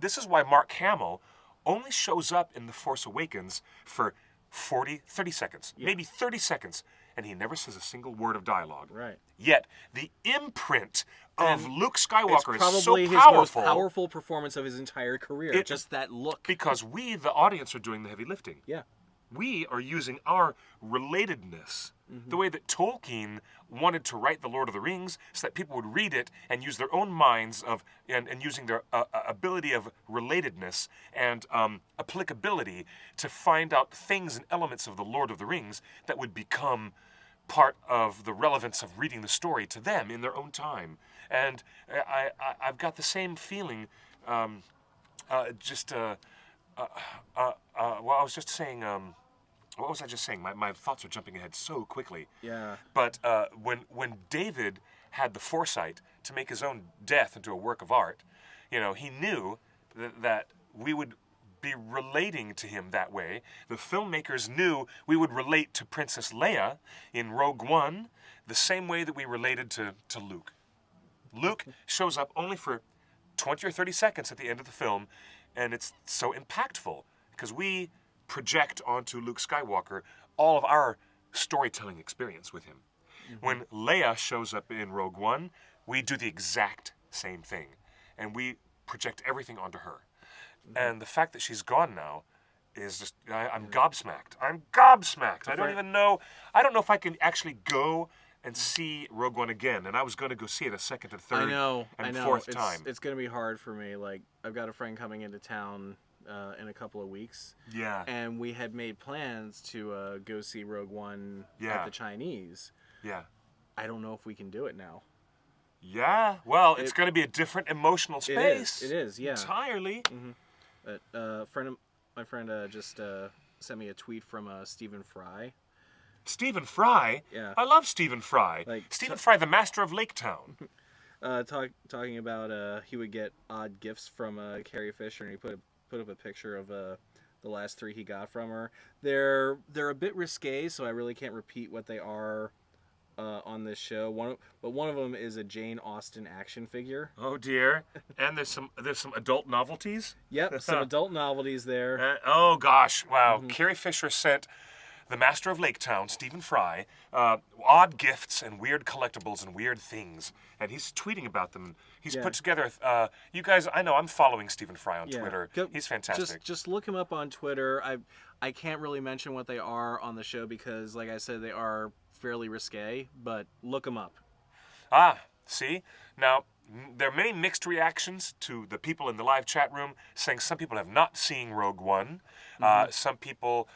This is why Mark Hamill only shows up in The Force Awakens for 30 seconds, maybe 30 seconds, and he never says a single word of dialogue. Right. Yet the imprint of Luke Skywalker is so probably his most powerful performance of his entire career. Just that look. Because we, the audience, are doing the heavy lifting. Yeah. We are using our relatedness, the way that Tolkien wanted to write The Lord of the Rings so that people would read it and use their own minds and using their ability of relatedness and applicability to find out things and elements of The Lord of the Rings that would become part of the relevance of reading the story to them in their own time. And I've got the same feeling. I was just saying. What was I just saying? My thoughts are jumping ahead so quickly. Yeah. But when David had the foresight to make his own death into a work of art, you know, he knew that we would be relating to him that way. The filmmakers knew we would relate to Princess Leia in Rogue One the same way that we related to Luke. Luke shows up only for 20 or 30 seconds at the end of the film, and it's so impactful because we project onto Luke Skywalker all of our storytelling experience with him. When Leia shows up in Rogue One, we do the exact same thing, and we project everything onto her. And the fact that she's gone now is just, I'm gobsmacked. I'm gobsmacked. I don't know if I can actually go and see Rogue One again. And I was going to go see it a second and third and fourth time. It's going to be hard for me. Like, I've got a friend coming into town in a couple of weeks. Yeah. And we had made plans to go see Rogue One at the Chinese. Yeah. I don't know if we can do it now. Yeah. Well, it's going to be a different emotional space. It is, yeah. Entirely. My friend just sent me a tweet from Stephen Fry. Stephen Fry? Yeah. I love Stephen Fry. Stephen Fry, the master of Lake Town. talking about he would get odd gifts from Carrie Fisher, and he put up a picture of the last three he got from her. They're a bit risque, so I really can't repeat what they are on this show. One of them is a Jane Austen action figure. Oh dear. And there's some adult novelties. Yep, some adult novelties there. Oh gosh, wow. Carrie Fisher sent the master of Lake Town, Stephen Fry, odd gifts and weird collectibles and weird things. And he's tweeting about them. He's put together, you guys, I know I'm following Stephen Fry on Twitter. He's fantastic. Just look him up on Twitter. I can't really mention what they are on the show because, like I said, they are fairly risque, but look them up. Ah, see? Now, there are many mixed reactions to the people in the live chat room saying some people have not seen Rogue One. Some people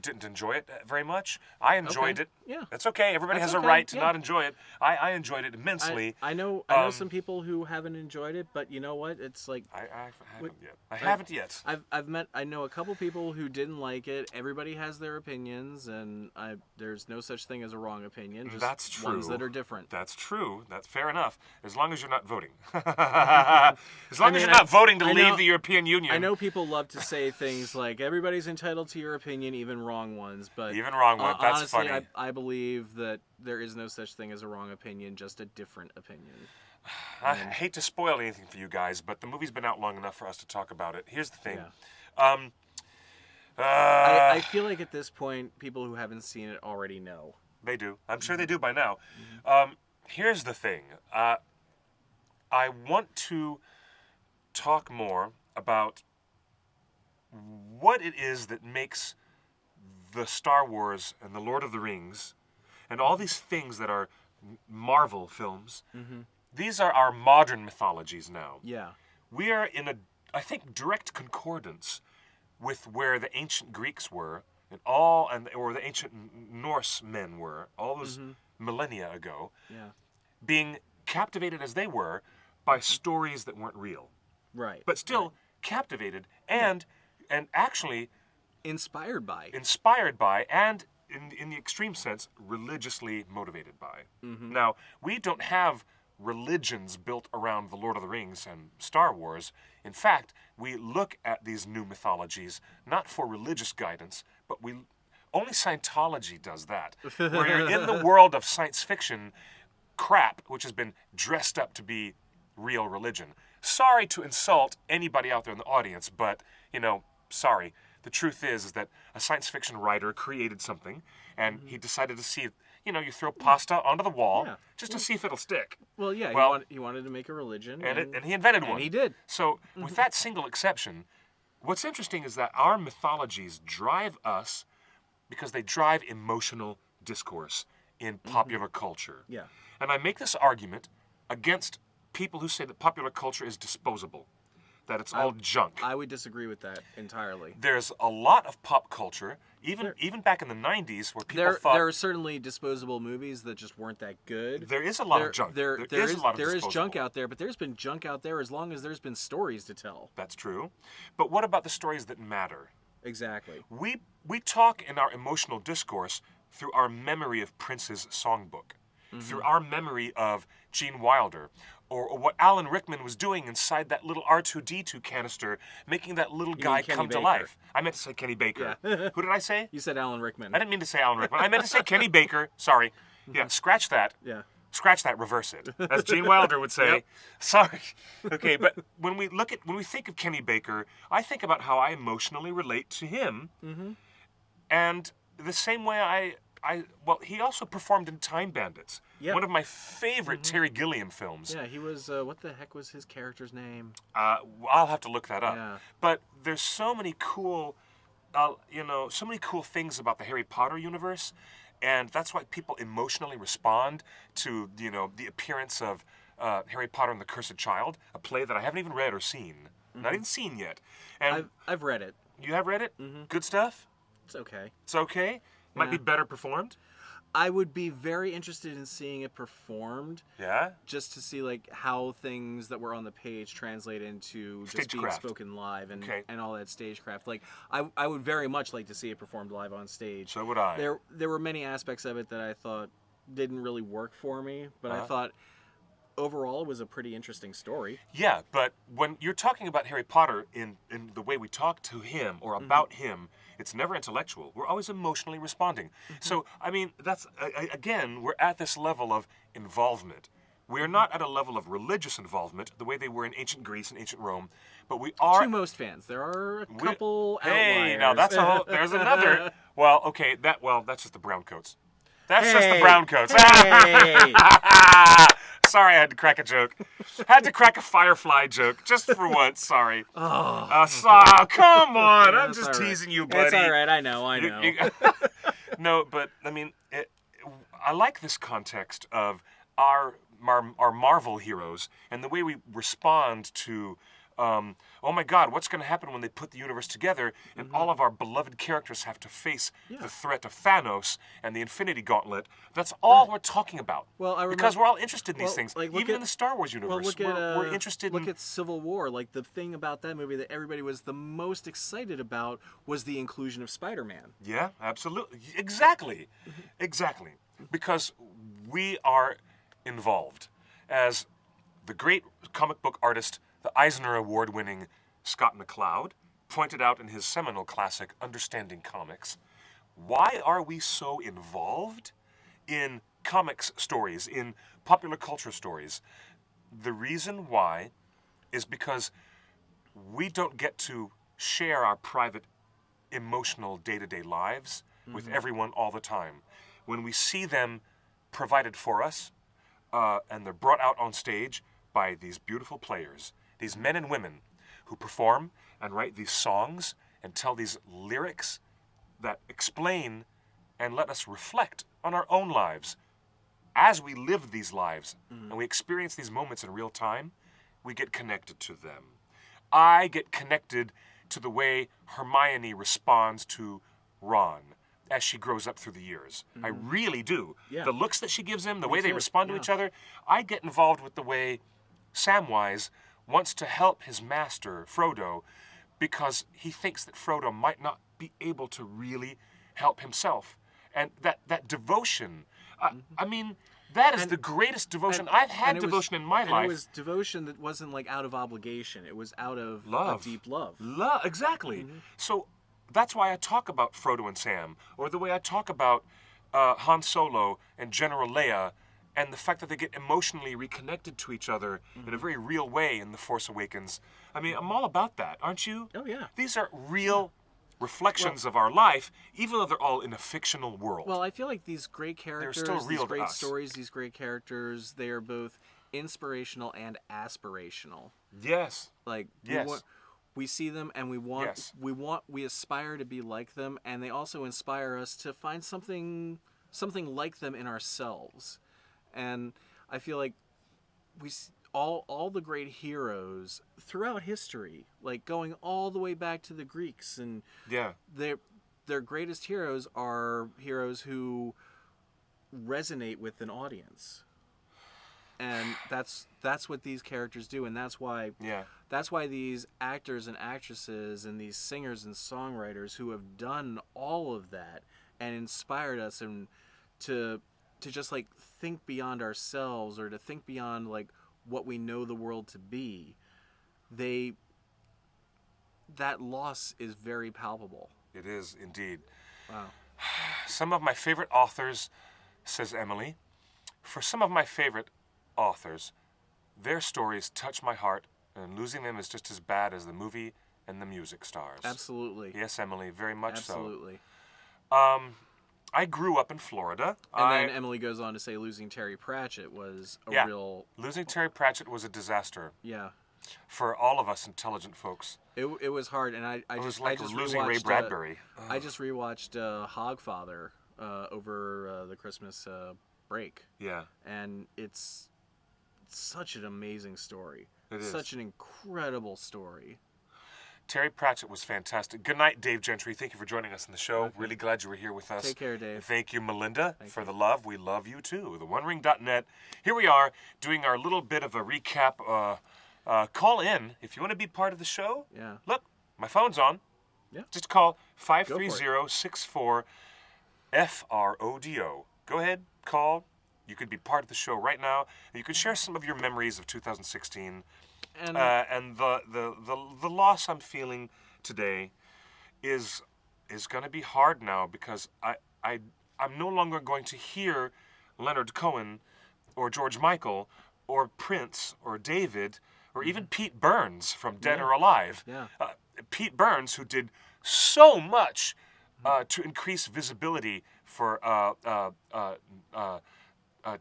didn't enjoy it very much. I enjoyed it. Yeah. That's okay. Everybody That's has okay. a right to Yeah. not enjoy it. I enjoyed it immensely. I know some people who haven't enjoyed it, but you know what? It's like I haven't yet. I haven't yet. I know a couple people who didn't like it. Everybody has their opinions, and there's no such thing as a wrong opinion. Just That's true. ones that are different. That's true. That's fair enough. As long as you're not voting. As long as you're not voting to leave the European Union. I know people love to say things like everybody's entitled to your opinion, even wrong ones. But even wrong ones. That's honestly, funny. I believe that there is no such thing as a wrong opinion, just a different opinion. I hate to spoil anything for you guys, but the movie's been out long enough for us to talk about it. Here's the thing. Yeah. I feel like at this point, people who haven't seen it already know. They do. I'm sure they do by now. Here's the thing. I want to talk more about what it is that makes the Star Wars and the Lord of the Rings and all these things that are Marvel films. These are our modern mythologies now. Yeah. We are in I think, direct concordance with where the ancient Greeks were or the ancient Norse men were all those millennia ago. Yeah. Being captivated as they were by stories that weren't real. Right. But still captivated and actually inspired by and in the extreme sense religiously motivated by. Now, we don't have religions built around the Lord of the Rings and Star Wars. In fact, we look at these new mythologies not for religious guidance, but only Scientology does that. Where you're in the world of science fiction crap, which has been dressed up to be real religion. Sorry to insult anybody out there in the audience, but, sorry. The truth is that a science fiction writer created something, and he decided to see if, you throw pasta onto the wall just to see if it'll stick. Well, yeah, he wanted to make a religion. And he invented one. And he did. So, with that single exception, what's interesting is that our mythologies drive us because they drive emotional discourse in popular culture. Yeah. And I make this argument against people who say that popular culture is disposable, that it's all junk. I would disagree with that entirely. There's a lot of pop culture, even back in the 90s, where people thought... There are certainly disposable movies that just weren't that good. There is a lot of junk. There is junk out there, but there's been junk out there as long as there's been stories to tell. That's true. But what about the stories that matter? Exactly. We talk in our emotional discourse through our memory of Prince's songbook, through our memory of Gene Wilder, or what Alan Rickman was doing inside that little R2-D2 canister, making that little guy come to life. I meant to say Kenny Baker. Yeah. Who did I say? You said Alan Rickman. I didn't mean to say Alan Rickman. I meant to say Kenny Baker. Sorry. Yeah, scratch that. Yeah. Scratch that, reverse it, as Gene Wilder would say. Yep. Sorry. Okay, but when we think of Kenny Baker, I think about how I emotionally relate to him, and the same way he also performed in Time Bandits, one of my favorite Terry Gilliam films. Yeah, he was. What the heck was his character's name? I'll have to look that up. Yeah. But there's so many cool, so many cool things about the Harry Potter universe. And that's why people emotionally respond to, the appearance of Harry Potter and the Cursed Child, a play that I haven't even read or seen. Not even seen yet. And I've read it. You have read it? Good stuff? It's okay. It's okay? Might be better performed? I would be very interested in seeing it performed. Yeah? Just to see how things that were on the page translate into just being spoken live and all that stagecraft. I would very much like to see it performed live on stage. So would I. There were many aspects of it that I thought didn't really work for me, but I thought overall, it was a pretty interesting story. Yeah, but when you're talking about Harry Potter in the way we talk to him or about him, it's never intellectual. We're always emotionally responding. So, I mean, that's, again, we're at this level of involvement. We're not at a level of religious involvement the way they were in ancient Greece and ancient Rome, but we are... To most fans. There are a couple outliers. Hey, now that's a whole... There's another... Well, okay, that's just the brown coats. That's just the brown coats. Hey. Sorry, I had to crack a joke. Had to crack a Firefly joke just for once. Sorry. Come on. I'm just teasing you, buddy. It's all right. I know. No, but I mean, I like this context of our Marvel heroes and the way we respond to. Oh my God, what's going to happen when they put the universe together and all of our beloved characters have to face the threat of Thanos and the Infinity Gauntlet? That's all we're talking about. Well, because we're all interested in these things. Like, even in the Star Wars universe, we're interested in... Look at Civil War. Like, the thing about that movie that everybody was the most excited about was the inclusion of Spider-Man. Yeah, absolutely. Exactly. Exactly. Because we are involved. As the great comic book artist, the Eisner Award-winning Scott McCloud pointed out in his seminal classic, Understanding Comics, why are we so involved in comics stories, in popular culture stories? The reason why is because we don't get to share our private, emotional, day-to-day lives with everyone all the time. When we see them provided for us, and they're brought out on stage by these beautiful players, these men and women who perform and write these songs and tell these lyrics that explain and let us reflect on our own lives. As we live these lives and we experience these moments in real time, we get connected to them. I get connected to the way Hermione responds to Ron as she grows up through the years. I really do. Yeah. The looks that she gives him, the way they respond to each other, I get involved with the way Samwise wants to help his master, Frodo, because he thinks that Frodo might not be able to really help himself. And that devotion, I mean, that is the greatest devotion. I've had devotion in my life. It was devotion that wasn't like out of obligation. It was out of love. Deep love. Exactly. So that's why I talk about Frodo and Sam, or the way I talk about Han Solo and General Leia, and the fact that they get emotionally reconnected to each other in a very real way in The Force Awakens. I mean, I'm all about that, aren't you? Oh, yeah. These are real reflections of our life, even though they're all in a fictional world. Well, I feel like these great characters, still real these to great us. stories, these great characters, they are both inspirational and aspirational. Yes. Like, Yes. we see them and we aspire to be like them, and they also inspire us to find something like them in ourselves. And I feel like all the great heroes throughout history, like going all the way back to the Greeks, and their greatest heroes are heroes who resonate with an audience. And that's what these characters do, and that's why these actors and actresses and these singers and songwriters who have done all of that and inspired us and to just like think beyond ourselves, or to think beyond like what we know the world to be, that loss is very palpable. It is indeed. Wow. Some of my favorite authors, says Emily, for some of my favorite authors, their stories touch my heart, and losing them is just as bad as the movie and the music stars. Absolutely. Yes, Emily, very much Absolutely. so. I grew up in Florida. And then Emily goes on to say losing Terry Pratchett was a real... Losing Terry Pratchett was a disaster. Yeah. For all of us intelligent folks. It was hard, and I just losing Ray Bradbury. I just rewatched Hogfather over the Christmas break. Yeah. And it's such an amazing story. It is. Such an incredible story. Terry Pratchett was fantastic. Good night, Dave Gentry. Thank you for joining us in the show. Really glad you were here with us. Take care, Dave. Thank you, Melinda, for the love. We love you, too. TheOneRing.net. Here we are doing our little bit of a recap. Call in if you want to be part of the show. Yeah. Look, my phone's on. Yeah. Just call 530-64-FRODO. Go ahead, call. You could be part of the show right now. You could share some of your memories of 2016. And And the loss I'm feeling today is going to be hard now because I'm no longer going to hear Leonard Cohen or George Michael or Prince or David or even Pete Burns from Dead or Alive. Yeah. Pete Burns, who did so much to increase visibility for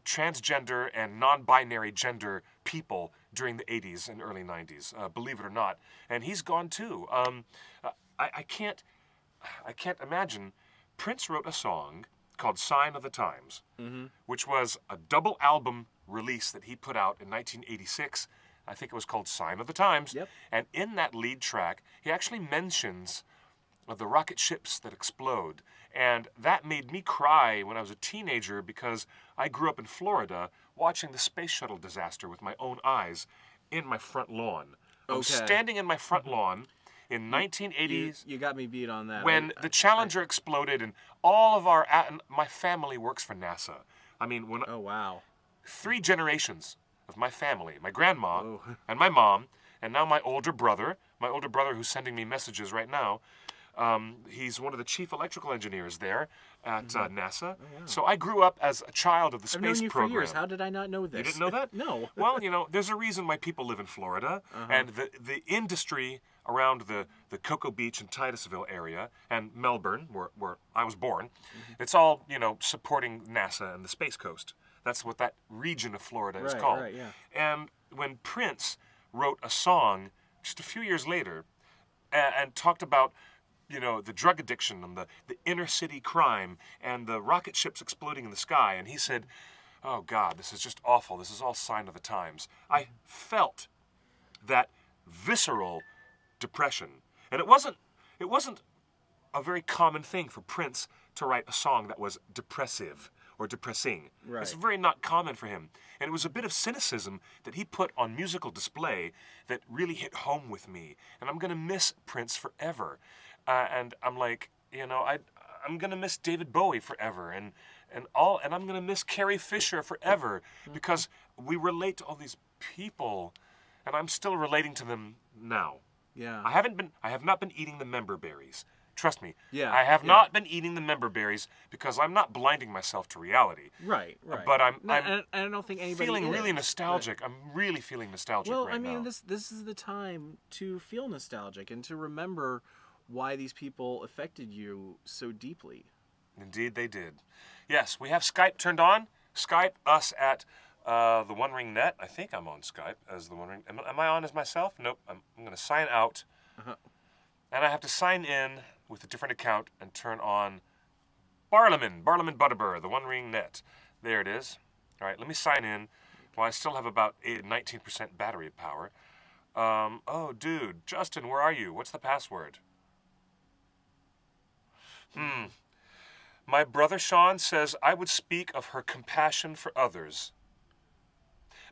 transgender and non-binary gender people during the 80s and early 90s, believe it or not. And he's gone too. I can't imagine. Prince wrote a song called Sign of the Times, which was a double album release that he put out in 1986. I think it was called Sign of the Times. Yep. And in that lead track, he actually mentions the rocket ships that explode. And that made me cry when I was a teenager because I grew up in Florida watching the space shuttle disaster with my own eyes in my front lawn. I was standing in my front lawn in 1980s. You got me beat on that. When the Challenger exploded and all of my family works for NASA. I mean, Oh, wow. 3 generations of my family, my grandma and my mom, and now my older brother who's sending me messages right now. He's one of the chief electrical engineers there at NASA. Oh, wow. So I grew up as a child of the space I've known you program. for years. How did I not know this? You didn't know that? No. Well, there's a reason why people live in Florida, and the industry around the Cocoa Beach and Titusville area and Melbourne, where I was born, it's all, supporting NASA and the Space Coast. That's what that region of Florida is called. Right, yeah. And when Prince wrote a song just a few years later and talked about the drug addiction and the inner city crime and the rocket ships exploding in the sky. And he said, oh, God, this is just awful. This is all sign of the times. I felt that visceral depression. And it wasn't a very common thing for Prince to write a song that was depressive or depressing. Right. It's very not common for him. And it was a bit of cynicism that he put on musical display that really hit home with me. And I'm going to miss Prince forever. And I'm like, I'm going to miss David Bowie forever. And I'm going to miss Carrie Fisher forever because we relate to all these people. And I'm still relating to them now. Yeah. I have not been eating the member berries. Trust me. Yeah. I have not been eating the member berries because I'm not blinding myself to reality. Right. But I'm I don't think anybody feeling is. really nostalgic. I'm really feeling nostalgic right now. Well, I mean, this is the time to feel nostalgic and to remember why these people affected you so deeply. Indeed, they did. Yes, we have Skype turned on. Skype us at the One Ring Net. I think I'm on Skype as the One Ring. Am I on as myself? Nope. I'm going to sign out. And I have to sign in with a different account and turn on Barliman Butterbur, the One Ring Net. There it is. All right, let me sign in. Well, I still have about 19% battery power. Oh, dude, Justin, where are you? What's the password? My brother Sean says I would speak of her compassion for others.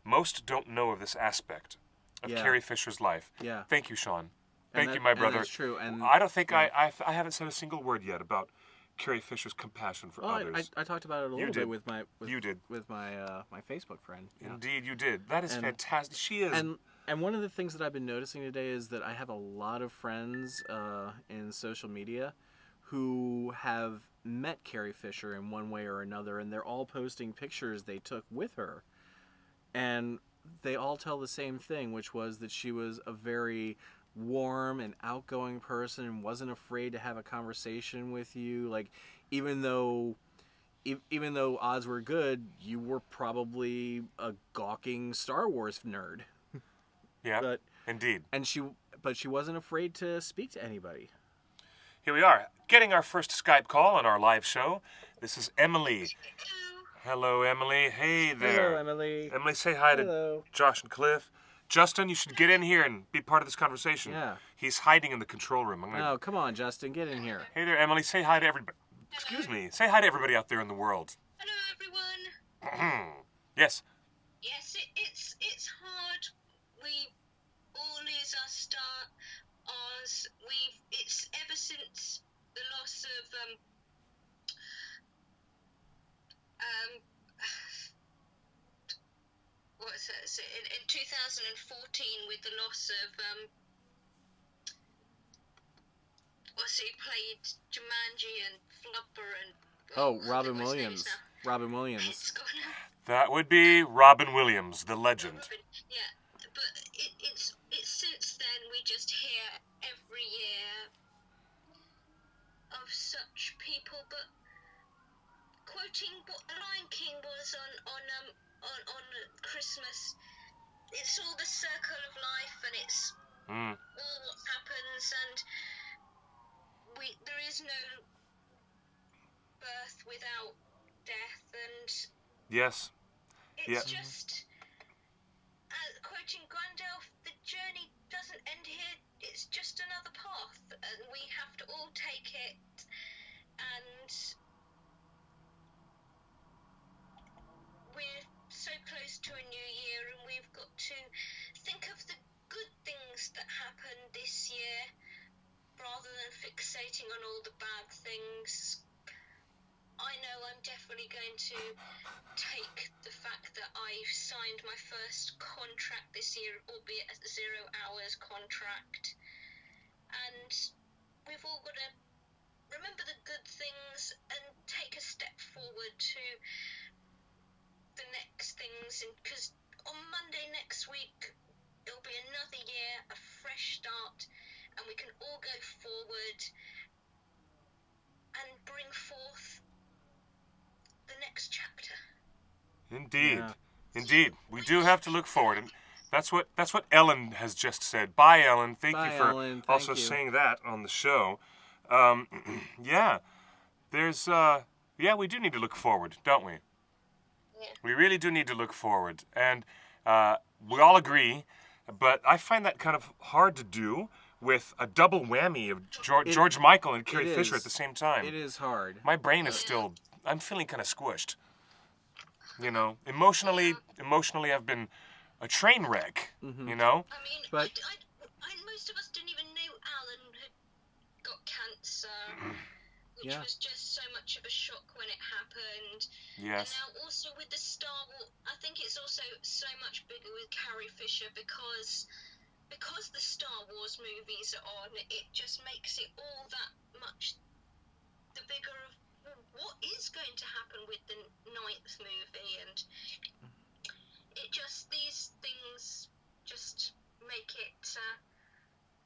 Most don't know of this aspect of Carrie Fisher's life. Yeah. Thank you, Sean. Thank you, my brother. That's true. And I don't think I haven't said a single word yet about Carrie Fisher's compassion for others. I talked about it a little bit with my my Facebook friend. Indeed, you did. That is fantastic. She is. And one of the things that I've been noticing today is that I have a lot of friends in social media who have met Carrie Fisher in one way or another, and they're all posting pictures they took with her. And they all tell the same thing, which was that she was a very warm and outgoing person and wasn't afraid to have a conversation with you. Like, even though odds were good, you were probably a gawking Star Wars nerd. Yeah, indeed. But she wasn't afraid to speak to anybody. Here we are, getting our first Skype call on our live show. This is Emily. Hello, Emily. Hey there. Hello, Emily. Emily, say hi to Josh and Cliff. Justin, you should get in here and be part of this conversation. Yeah. He's hiding in the control room. Oh, come on, Justin, get in here. Hey there, Emily. Say hi to everybody. Excuse me. Say hi to everybody out there in the world. Hello, everyone. Yes. Yes, it's hard. We all is our start. It's ever since the loss of what's that? So in 2014 with the loss of what's he played Jumanji and Flubber and Oh, I Robin think what his name is Williams. now. Robin Williams. It's gone now. That would be Robin Williams, the legend. Yeah, but it's since then we just hear every year of such people. But quoting what The Lion King was on Christmas, it's all the circle of life, and it's all what happens, and there is no birth without death, and Yes. it's just, quoting Gandalf, the journey doesn't end here, it's just another path, and we have to all take it, and we're so close to a new year, and we've got to think of the good things that happened this year, rather than fixating on all the bad things. I know I'm definitely going to take the fact that I've signed my first contract this year, albeit a 0 hours contract. And we've all got to remember the good things and take a step forward to the next things. Because on Monday next week, it'll be another year, a fresh start, and we can all go forward and bring forth the next chapter. Indeed. Yeah. Indeed. We do have to look forward. And that's what Ellen has just said. Bye, Ellen. Thank Bye, you for Ellen. Thank also you. saying that on the show. Yeah. There's, we do need to look forward, don't we? Yeah. We really do need to look forward. And we all agree, but I find that kind of hard to do with a double whammy of George Michael and Carrie Fisher is. at the same time. It is hard. My brain is still, I'm feeling kind of squished. You know, emotionally, I've been a train wreck, you know? I mean, But- most of us didn't even know Alan had got cancer, which Yeah. was just so much of a shock when it happened. Yes. And now also with the Star Wars, I think it's also so much bigger with Carrie Fisher because the Star Wars movies are on, it just makes it all that much the bigger of what is going to happen with the 9th movie, and it just, these things just make it,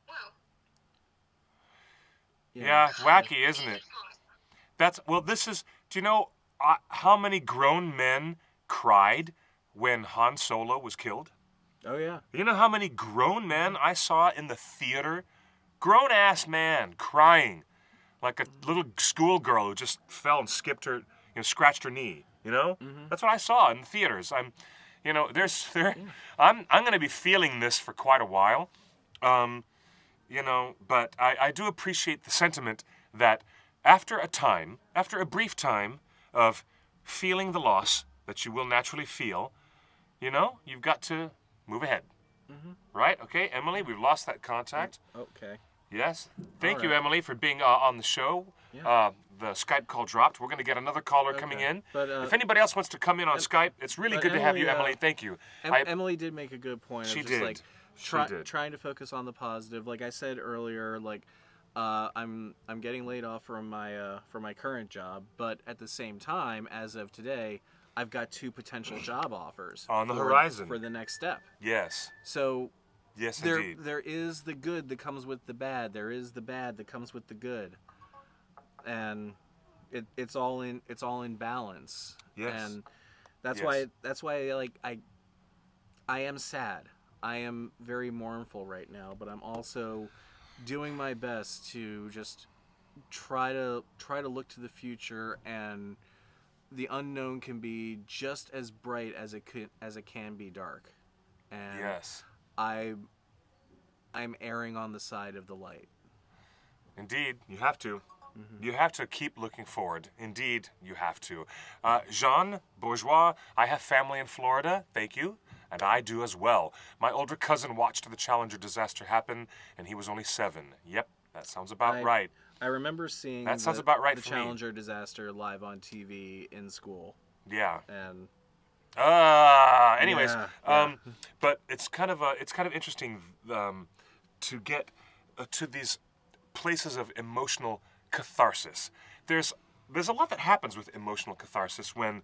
well... Yeah, it's wacky, isn't it? Do you know how many grown men cried when Han Solo was killed? Oh, yeah. You know how many grown men I saw in the theater? Grown-ass man crying like a little schoolgirl who just fell and skipped her, scratched her knee, you know? That's what I saw in the theaters. I'm going to be feeling this for quite a while, but I do appreciate the sentiment that after a brief time of feeling the loss that you will naturally feel, you've got to move ahead. Right? Okay, Emily, we've lost that contact. Okay. Yes. Thank All you, right. Emily, for being on the show. Yeah. The Skype call dropped. We're going to get another caller coming in. But, if anybody else wants to come in on Skype, it's really but good to have you, Emily, Emily. Thank you. Emily did make a good point. She of just, did. Like, She did. Trying to focus on the positive. Like I said earlier, like I'm getting laid off from my current job, but at the same time, as of today, I've got 2 potential job offers On the horizon. for the next step. Yes. So Yes, indeed. there is the good that comes with the bad. There is the bad that comes with the good, and it's all in balance. Yes. And that's Yes. why like I am sad. I am very mournful right now, but I'm also doing my best to just try to look to the future, and the unknown can be just as bright as it can be dark. And Yes. I'm erring on the side of the light. Indeed, you have to. You have to keep looking forward. Indeed, you have to. Jean Bourgeois, I have family in Florida. Thank you. And I do as well. My older cousin watched the Challenger disaster happen, and he was only 7. Yep, that sounds about right. I remember seeing That sounds about right the for me. Challenger disaster live on TV in school. Yeah. And Anyways, Yeah. but it's kind of interesting to get to these places of emotional catharsis. There's a lot that happens with emotional catharsis when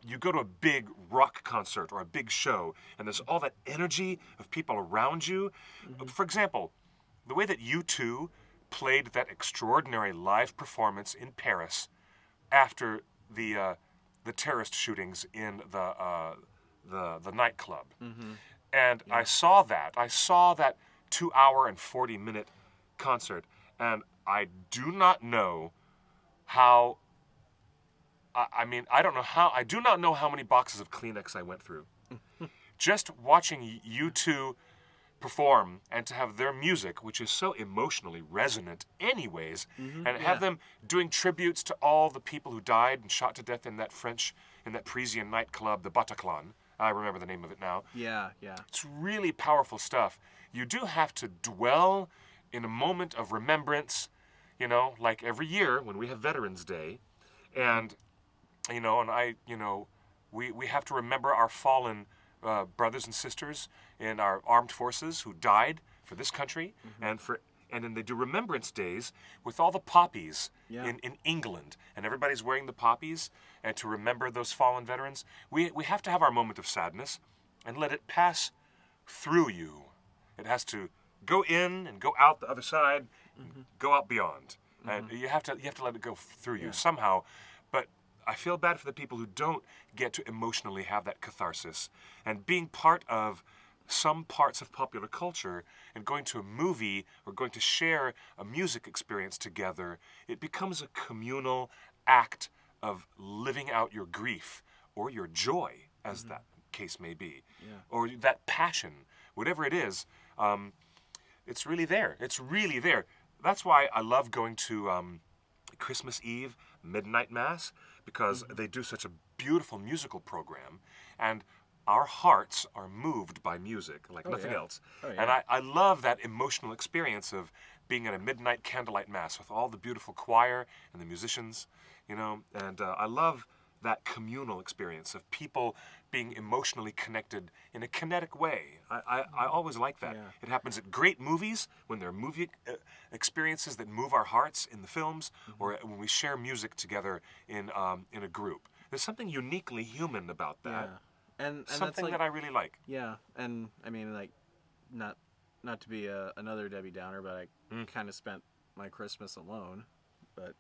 you go to a big rock concert or a big show, and there's all that energy of people around you. For example, the way that U2 played that extraordinary live performance in Paris after the terrorist shootings in the nightclub, and I saw that. I saw that 2 hour and 40-minute concert, and I do not know how. I mean, I don't know how. I do not know how many boxes of Kleenex I went through. Just watching U2 perform and to have their music, which is so emotionally resonant anyways, and have them doing tributes to all the people who died and shot to death in that Parisian nightclub, the Bataclan. I remember the name of it now. Yeah. It's really powerful stuff. You do have to dwell in a moment of remembrance, like every year when we have Veterans Day, and we have to remember our fallen brothers and sisters in our armed forces who died for this country, and then they do remembrance days with all the poppies in England, and everybody's wearing the poppies, and to remember those fallen veterans, we have to have our moment of sadness and let it pass through you. It has to go in and go out the other side, go out beyond, and you have to let it go through you somehow. But I feel bad for the people who don't get to emotionally have that catharsis. And being part of some parts of popular culture and going to a movie or going to share a music experience together, it becomes a communal act of living out your grief or your joy, as that case may be, or that passion, whatever it is. It's really there. It's really there. That's why I love going to Christmas Eve midnight mass, because they do such a beautiful musical program, and our hearts are moved by music like nothing else. And I love that emotional experience of being at a midnight candlelight mass with all the beautiful choir and the musicians, and I love that communal experience of people being emotionally connected in a kinetic way. I always like that. It happens at great movies, when there are movie experiences that move our hearts in the films, or when we share music together in a group. There's something uniquely human about that. And something that's that I really like. Yeah, and I mean, like, not to be another Debbie Downer, but I kind of spent my Christmas alone. But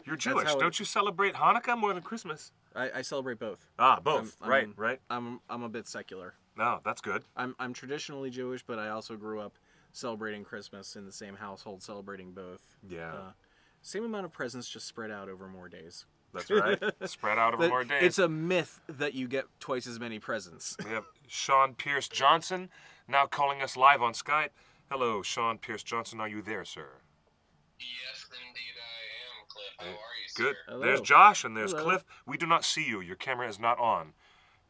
you're Jewish, don't you celebrate Hanukkah more than Christmas? I celebrate both. Both. Right. I'm a bit secular. No, that's good. I'm traditionally Jewish, but I also grew up celebrating Christmas in the same household, celebrating both. Yeah. Same amount of presents, just spread out over more days. That's right. Spread out over more days. It's a myth that you get twice as many presents. We have Sean Pierce Johnson now calling us live on Skype. Hello, Sean Pierce Johnson. Are you there, sir? Yes, indeed I am, Cliff. How are you, sir? Good. Hello. There's Josh and there's Hello. Cliff. We do not see you. Your camera is not on.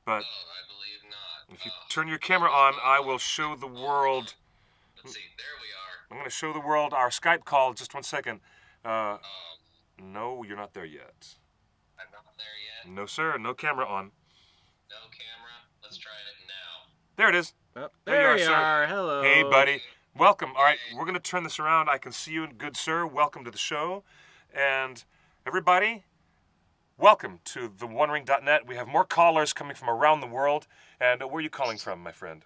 But I believe not. if you turn your camera on, I will show the world. Let's see. There we are. I'm going to show the world our Skype call. Just 1 second. No, you're not there yet. I'm not there yet. No, sir. No camera on. No camera. Let's try it now. There it is. Oh, There you you are, sir. are. Hello. Hey, buddy. Welcome. All right, we're going to turn this around. I can see you, good sir. Welcome to the show. And everybody, welcome to theonering.net. We have more callers coming from around the world. And where are you calling from, my friend?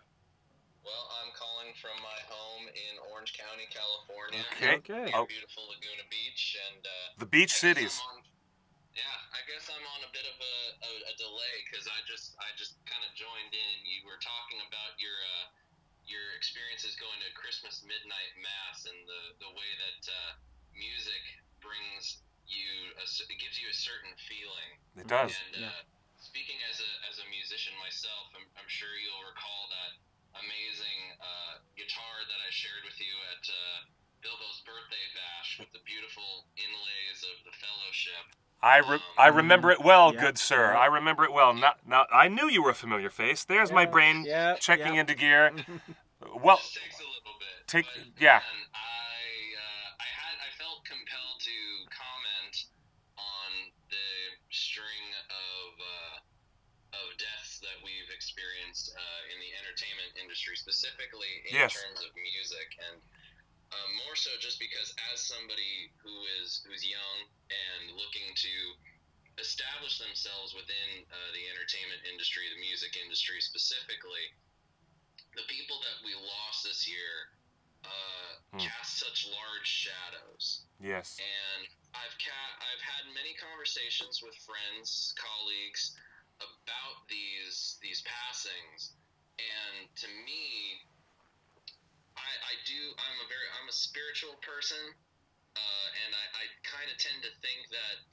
Well, I'm calling from my home in Orange County, California. Okay. Okay. Oh, Beautiful Laguna Beach, and the beach cities. I guess I'm on a bit of a delay because I just kind of joined in. You were talking about your experiences going to Christmas midnight mass and the way that music brings you it gives you a certain feeling. It does. And speaking as a musician myself, I'm sure you'll recall that amazing guitar that I shared with you at Bilbo's birthday bash with the beautiful inlays of the Fellowship. I remember it well, Yeah, good sir. yeah. I remember it well. Now, I knew you were a familiar face. There's my brain checking into gear. Well, This takes a little bit. take- but yeah. again, I felt compelled to comment on the string of experienced in the entertainment industry, specifically in Yes. terms of music, and more so just because as somebody who's young and looking to establish themselves within the entertainment industry, the music industry specifically, the people that we lost this year cast such large shadows. Yes. And I've had many conversations with friends, colleagues about these passings, and to me, I'm a spiritual person, and I kind of tend to think that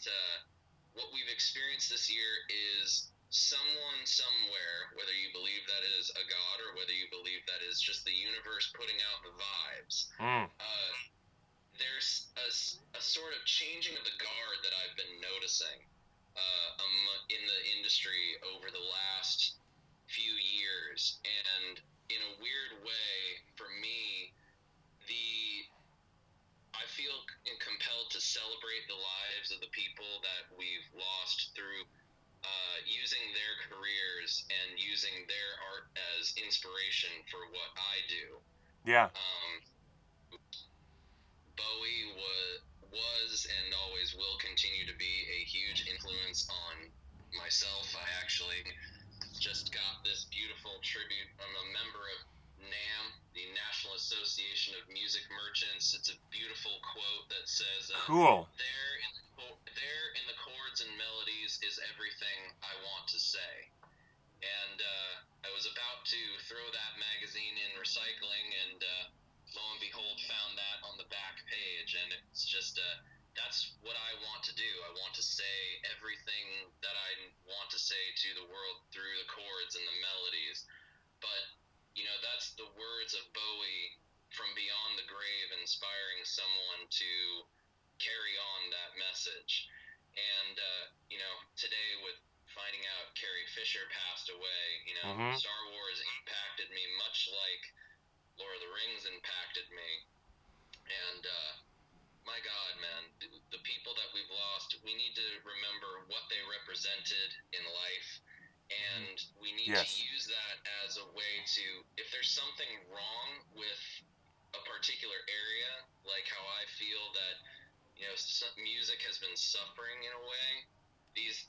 what we've experienced this year is someone somewhere, whether you believe that is a god or whether you believe that is just the universe putting out the vibes. There's a sort of changing of the guard that I've been noticing in the industry over the last few years, and in a weird way, for me, I feel compelled to celebrate the lives of the people that we've lost through using their careers and using their art as inspiration for what I do. Yeah. Bowie was and always will continue to be a huge influence on myself. I actually just got this beautiful tribute. I'm a member of NAM, the National Association of Music Merchants. It's a beautiful quote that says, Cool. There in the chords and melodies is everything I want to say. And I was about to throw that magazine in recycling, and lo and behold, found that on the back page. And it's just, that's what I want to do. I want to say everything that I want to say to the world through the chords and the melodies. But, you know, that's the words of Bowie from beyond the grave, inspiring someone to carry on that message. And, you know, today with finding out Carrie Fisher passed away, you know, Star Wars impacted me much like Lord of the Rings impacted me. And, my God, man, the people that we've lost, we need to remember what they represented in life. And we need to use that as a way to, if there's something wrong with a particular area, like how I feel that, you know, music has been suffering in a way, these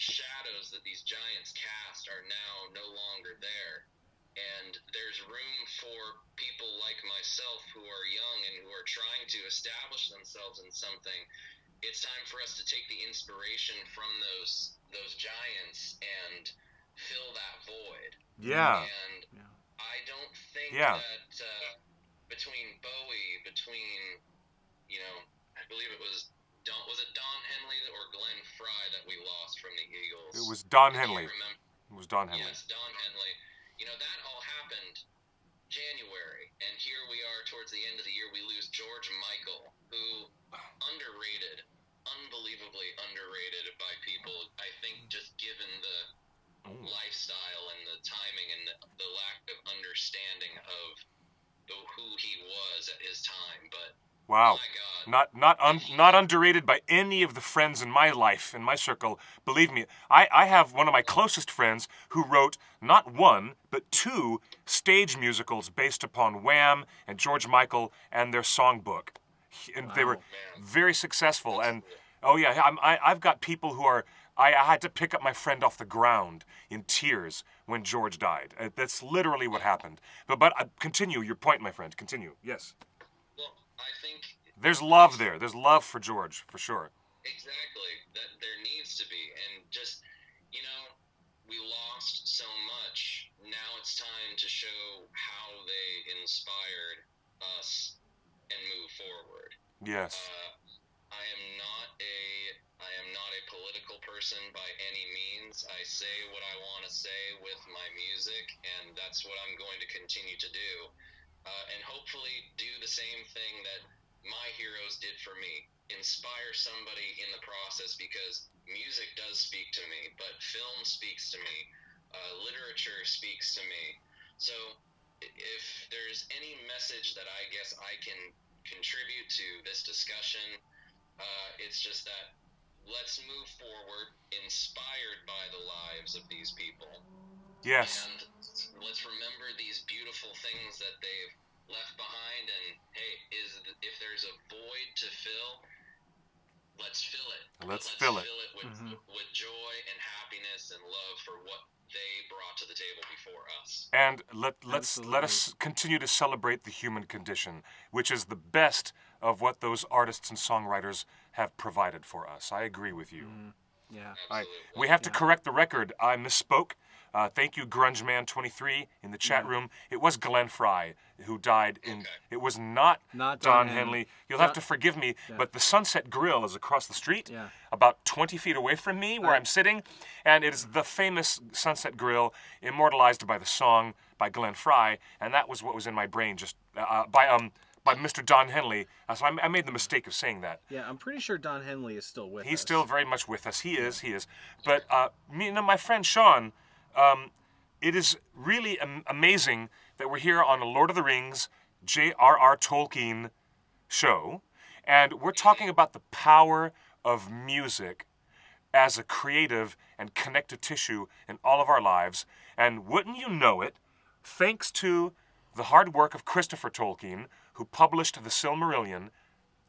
shadows that these giants cast are now no longer there. And there's room for people like myself who are young and who are trying to establish themselves in something. It's time for us to take the inspiration from those giants and fill that void. Yeah. And I don't think that between Bowie, you know, I believe it was Don Henley or Glenn Fry that we lost from the Eagles? It was Don Henley. It was Don Henley. Yes, Don Henley. You know, that all happened January, and here we are towards the end of the year. We lose George Michael, who underrated, unbelievably underrated by people. I think just given the lifestyle and the timing and the lack of understanding of who he was at his time, but wow. My God. Not underrated by any of the friends in my life, in my circle. Believe me, I have one of my closest friends who wrote not one, but 2 stage musicals based upon Wham and George Michael and their songbook. And they were very successful. And, oh yeah, I've got people who are, I had to pick up my friend off the ground in tears when George died. That's literally what happened. But continue your point, my friend. Continue. Yes. Well, I think there's love there. There's love for George, for sure. Exactly. That there needs to be. And just, you know, we lost so much. Now it's time to show how they inspired us and move forward. Yes. I am not a political person by any means. I say what I want to say with my music, and that's what I'm going to continue to do. And hopefully do the same thing that my heroes did for me. Inspire somebody in the process, because music does speak to me, but film speaks to me. Literature speaks to me. So if there's any message that I guess I can contribute to this discussion, it's just that let's move forward inspired by the lives of these people. Yes. And let's remember these beautiful things that they've left behind. And hey, if there's a void to fill, let's fill it. Let's Let's fill it. with joy and happiness and love for what they brought to the table before us. And let us continue to celebrate the human condition, which is the best of what those artists and songwriters have provided for us. I agree with you. Yeah. Absolutely. We have to correct the record. I misspoke. Thank you, GrungeMan23 in the chat room. It was Glenn Fry who died in. It was not Don Henley. You'll have to forgive me, but the Sunset Grill is across the street, about 20 feet away from me, where I'm sitting, and it is the famous Sunset Grill, immortalized by the song by Glenn Fry, and that was what was in my brain, just by Mr. Don Henley. So I made the mistake of saying that. Yeah, I'm pretty sure Don Henley is still with us. He's still very much with us. He is. But my friend Sean, it is really amazing that we're here on a Lord of the Rings, J.R.R. Tolkien show, and we're talking about the power of music as a creative and connective tissue in all of our lives. And wouldn't you know it, thanks to the hard work of Christopher Tolkien, who published the Silmarillion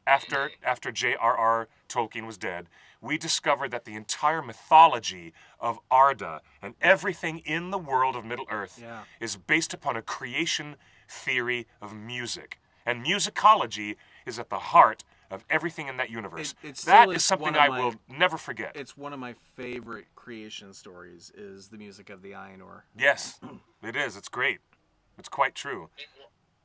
after J.R.R. Tolkien was dead, we discovered that the entire mythology of Arda and everything in the world of Middle-earth is based upon a creation theory of music. And musicology is at the heart of everything in that universe. That is something I will never forget. It's one of my favorite creation stories, is the music of the Ainur. Yes, it is. It's great. It's quite true. It's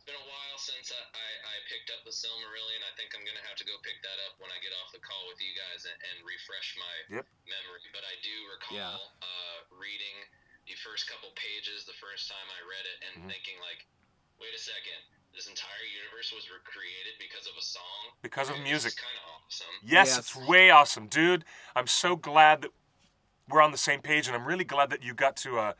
been a while since I picked up the Silmarillion. I think I'm going to have to go pick that up when I get off the call with you guys and refresh my memory. But I do recall reading the first couple pages the first time I read it and thinking, like, wait a second, this entire universe was created because of a song? Because of music. It's kind of awesome. Yes, it's way awesome. Dude, I'm so glad that we're on the same page, and I'm really glad that you got to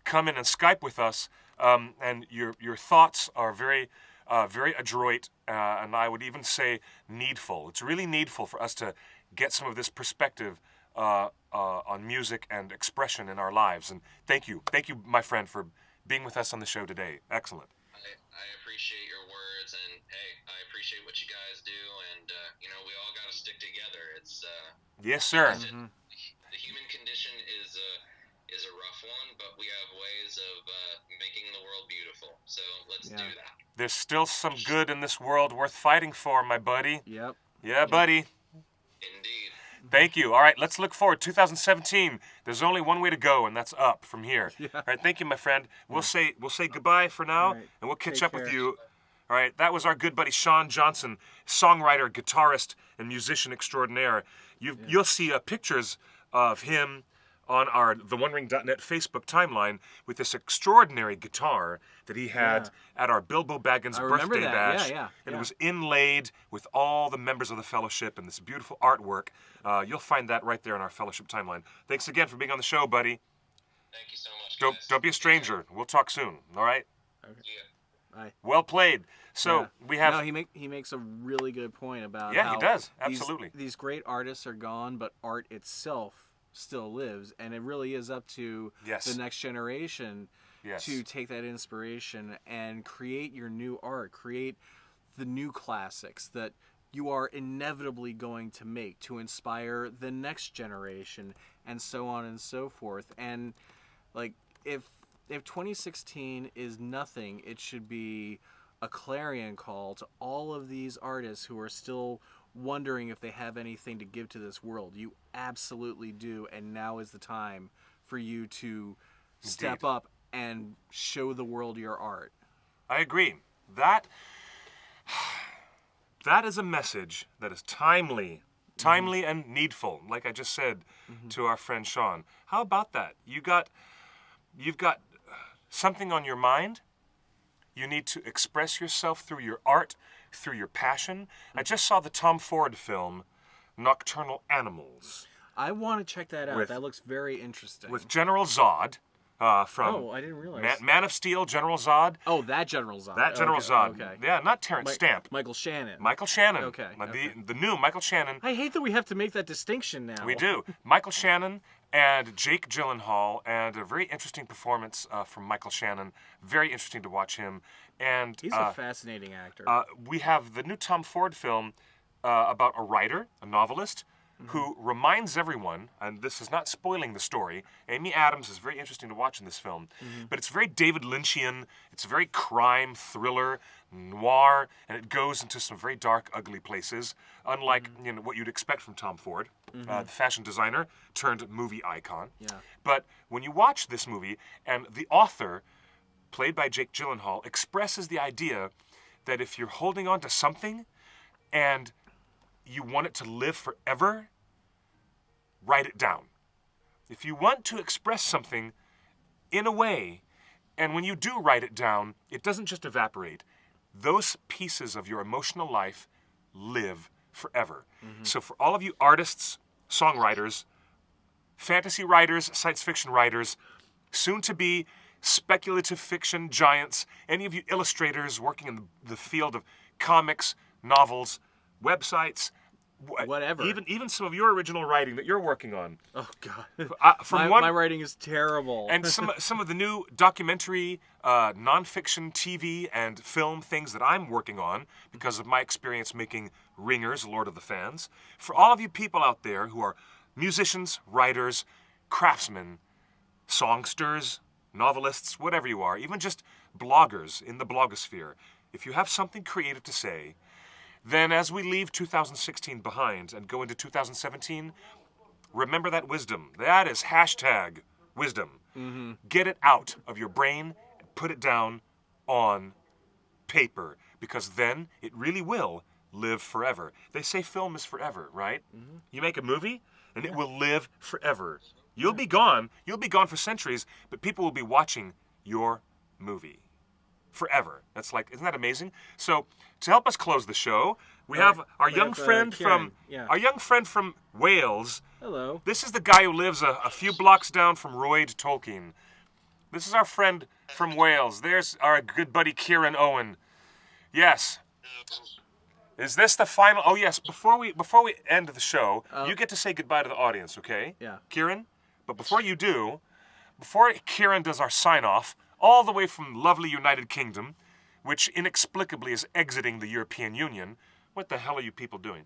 come in and Skype with us. And your thoughts are very adroit, and I would even say needful. It's really needful for us to get some of this perspective on music and expression in our lives. And thank you, my friend, for being with us on the show today. Excellent. I appreciate your words, and hey, I appreciate what you guys do, and we all got to stick together. It's yes, sir. The human condition is a rough one, but we have ways of making the world beautiful. So let's do that. There's still some good in this world worth fighting for, my buddy. Yep. Yeah, buddy. Indeed. Thank you. All right, let's look forward. 2017. There's only one way to go, and that's up from here. All right, thank you, my friend. We'll say goodbye for now, and we'll catch up with you. All right, that was our good buddy Sean Johnson, songwriter, guitarist, and musician extraordinaire. You'll see pictures of him on our theonering.net Facebook timeline with this extraordinary guitar that he had at our Bilbo Baggins birthday bash. And it was inlaid with all the members of the fellowship and this beautiful artwork. You'll find that right there on our fellowship timeline. Thanks again for being on the show, buddy. Thank you so much, guys. Don't be a stranger. We'll talk soon, all right? Okay. Bye. Well played. So we have... No, he makes a really good point about how he does. Absolutely. These great artists are gone, but art itself still lives, and it really is up to the next generation to take that inspiration and create your new art, create the new classics that you are inevitably going to make to inspire the next generation, and so on and so forth. And like if 2016 is nothing, it should be a clarion call to all of these artists who are still wondering if they have anything to give to this world. You absolutely do, and now is the time for you to step up and show the world your art. I agree. That is a message that is timely and needful, like I just said to our friend Sean. How about that? You've got something on your mind. You need to express yourself through your art, through your passion. I just saw the Tom Ford film, Nocturnal Animals. I want to check that out. That looks very interesting. With General Zod, from Oh, I didn't realize. Man of Steel, General Zod. Oh, that General Zod. That General Okay, Zod. Okay. Yeah, not Terrence Stamp. Michael Shannon. Michael Shannon. Okay, The new Michael Shannon. I hate that we have to make that distinction now. We do. Michael Shannon and Jake Gyllenhaal, and a very interesting performance from Michael Shannon. Very interesting to watch him. And He's a fascinating actor. we have the new Tom Ford film about a writer, a novelist, who reminds everyone, and this is not spoiling the story, Amy Adams is very interesting to watch in this film, but it's very David Lynchian, it's very crime, thriller, noir, and it goes into some very dark, ugly places, unlike what you'd expect from Tom Ford, the fashion designer turned movie icon. Yeah. But when you watch this movie, and the author, played by Jake Gyllenhaal, expresses the idea that if you're holding on to something and you want it to live forever, write it down. If you want to express something in a way, and when you do write it down, it doesn't just evaporate. Those pieces of your emotional life live forever. So for all of you artists, songwriters, fantasy writers, science fiction writers, soon to be speculative fiction giants, any of you illustrators working in the field of comics, novels, websites, Whatever. even some of your original writing that you're working on. Oh God. My My writing is terrible. and some of the new documentary, nonfiction TV and film things that I'm working on because of my experience making Ringers, Lord of the Fans. For all of you people out there who are musicians, writers, craftsmen, songsters, novelists, whatever you are, even just bloggers in the blogosphere, if you have something creative to say, then as we leave 2016 behind and go into 2017, remember that wisdom. That is hashtag wisdom. Get it out of your brain and put it down on paper, because then it really will live forever. They say film is forever, right? You make a movie and it will live forever. You'll be gone. You'll be gone for centuries, but people will be watching your movie forever. That's like, isn't that amazing? So to help us close the show, we have our young friend Karen. from Wales. Hello. This is the guy who lives a few blocks down from Royd Tolkien. This is our friend from Wales. There's our good buddy Kieran Owen. Yes. Is this the final? Oh yes. Before we end the show, you get to say goodbye to the audience, okay? Yeah. Kieran. But before you do, before Kieran does our sign off, all the way from lovely United Kingdom, which inexplicably is exiting the European Union. What the hell are you people doing?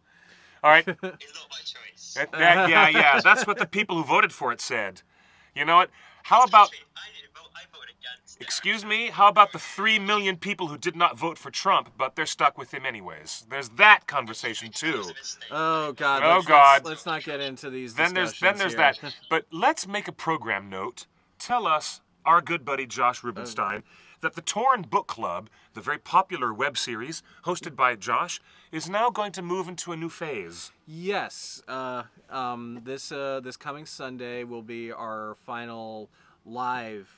All right. It's not my choice. Yeah. That's what the people who voted for it said. You know what? How about... I didn't vote. I voted against it. Excuse me? How about the 3 million people who did not vote for Trump, but they're stuck with him anyways? There's that conversation too. Oh God. Oh, God. Let's not get into these. Then there's discussions here. that. But let's make a program note. Tell us, our good buddy Josh Rubenstein, that the Torn Book Club, the very popular web series hosted by Josh, is now going to move into a new phase. Yes. This coming Sunday will be our final live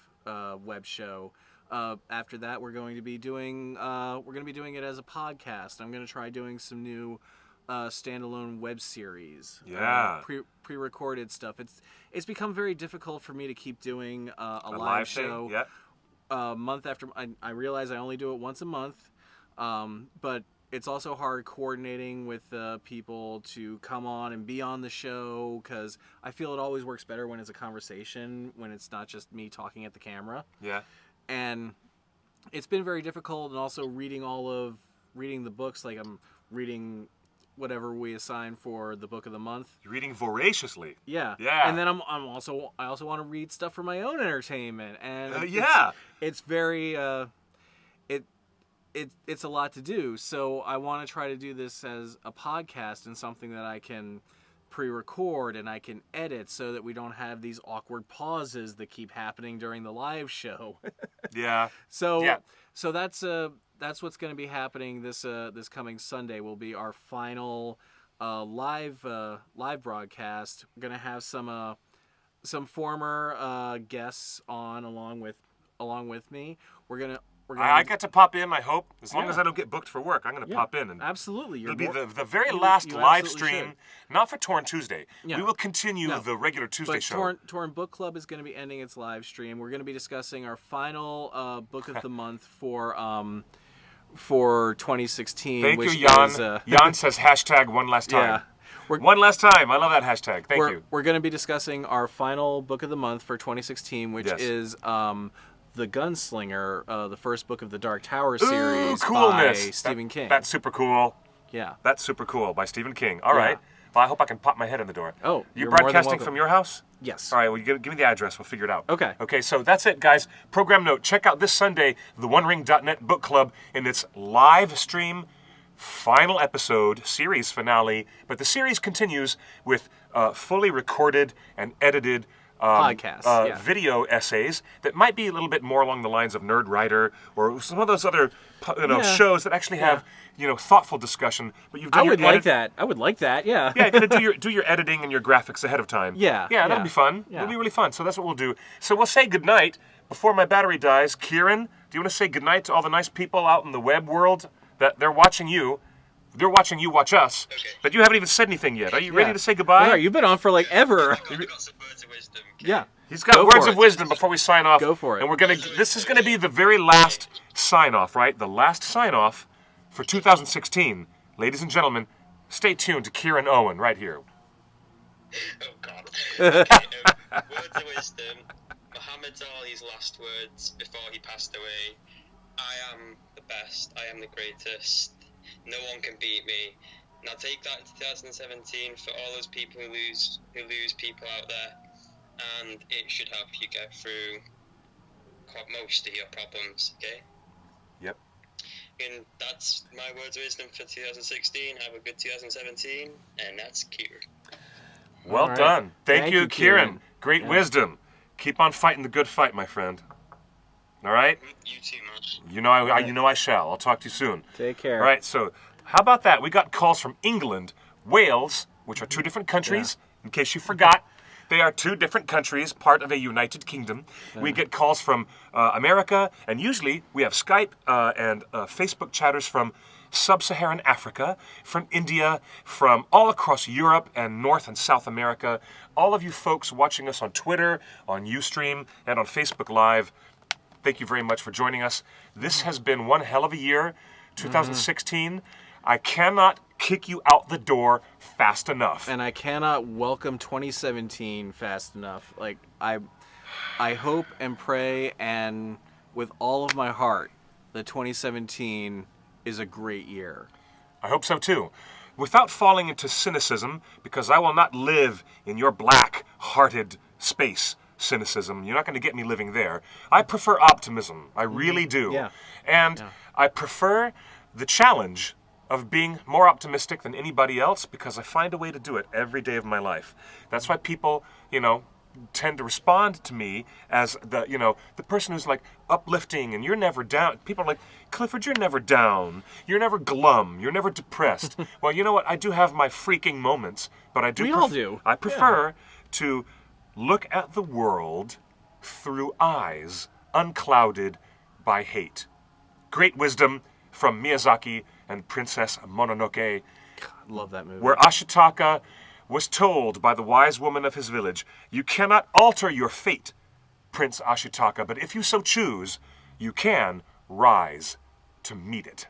web show. After that, we're going to be doing it as a podcast. I'm going to try doing some new standalone web series. Yeah. Pre-recorded stuff. It's become very difficult for me to keep doing a live show. thing? Yeah. Month after I realize I only do it once a month, but it's also hard coordinating with people to come on and be on the show, because I feel it always works better when it's a conversation, when it's not just me talking at the camera. Yeah. And it's been very difficult, and also reading the books, like I'm reading whatever we assign for the book of the month. You're reading voraciously. Yeah. Yeah. And then I also want to read stuff for my own entertainment, and Yeah. it's very it's a lot to do. So I want to try to do this as a podcast and something that I can pre-record and I can edit, so that we don't have these awkward pauses that keep happening during the live show. Yeah. So Yeah. so that's what's going to be happening this coming Sunday. Will be our final live broadcast. We're going to have some former guests on along with me. We're going to I get to pop in, I hope. As long Yeah. as I don't get booked for work, I'm going to pop in. And Absolutely. it'll be the very last you live absolutely stream, should. not for Torn Tuesday. Yeah. We will continue No. the regular Tuesday But show. Torn Book Club is going to be ending its live stream. We're going to be discussing our final book of the month for 2016. Thank which you, Jan. is, Jan says hashtag one last time. Yeah. One last time. I love that hashtag. Thank you. We're going to be discussing our final book of the month for 2016, which Yes. is The Gunslinger, the first book of the Dark Tower series coolness. by Stephen King. That's super cool. Yeah. That's super cool by Stephen King. All Yeah. right. Well, I hope I can pop my head in the door. Oh, you you're more than broadcasting welcome. from your house? Yes. All right. Well, you give me the address. We'll figure it out. Okay. Okay. So that's it, guys. Program note. Check out this Sunday the OneRing.net Book Club in its live stream final episode, series finale. But the series continues with fully recorded and edited Podcasts, video essays that might be a little bit more along the lines of Nerd Writer or some of those other Yeah. shows that actually have thoughtful discussion. But you've done I your would like that. I would like that. Yeah. Yeah, you're gonna do your editing and your graphics ahead of time. Yeah, Yeah, that'll yeah, be fun. yeah. It'll be really fun. So that's what we'll do. So we'll say goodnight before my battery dies. Kieran, do you want to say goodnight to all the nice people out in the web world that they're watching you? They're watching you watch us. Okay. But you haven't even said anything yet. Are you ready Yeah. to say goodbye? Well, you've been on for like ever. I've got some words of wisdom. Yeah. He's got Go words for of it. wisdom before we sign off. Go for it. And this is gonna be the very last sign off, right? The last sign off for 2016. Ladies and gentlemen, stay tuned to Kieran Owen right here. Oh God. Okay, words of wisdom. Muhammad Ali's last words before he passed away. I am the best. I am the greatest. No one can beat me. Now take that into 2017 for all those people who lose people out there, and it should help you get through most of your problems. Okay. Yep. And that's my words of wisdom for 2016. Have a good 2017, and that's Kieran. Well All right. done. Thank Thank you, you, Kieran. Kieran. Great Yeah. wisdom. Keep on fighting the good fight, my friend. All right? You too much. You know I shall. I'll talk to you soon. Take care. All right, so how about that? We got calls from England, Wales, which are two different countries, in case you forgot. They are two different countries, part of a United Kingdom. We get calls from America, and usually we have Skype and Facebook chatters from Sub-Saharan Africa, from India, from all across Europe and North and South America. All of you folks watching us on Twitter, on Ustream, and on Facebook Live, thank you very much for joining us. This has been one hell of a year, 2016. I cannot kick you out the door fast enough. And I cannot welcome 2017 fast enough. Like I hope and pray and with all of my heart that 2017 is a great year. I hope so too. Without falling into cynicism, because I will not live in your black-hearted space cynicism. You're not going to get me living there. I prefer optimism. I really do. Yeah. And I prefer the challenge of being more optimistic than anybody else because I find a way to do it every day of my life. That's why people, tend to respond to me as the person who's like uplifting and you're never down. People are like, Clifford, you're never down. You're never glum. You're never depressed. Well, you know what? I do have my freaking moments, but I do. We all do. I prefer to look at the world through eyes unclouded by hate. Great wisdom from Miyazaki and Princess Mononoke, Love that movie. where Ashitaka was told by the wise woman of his village, "You cannot alter your fate, Prince Ashitaka, but if you so choose, you can rise to meet it."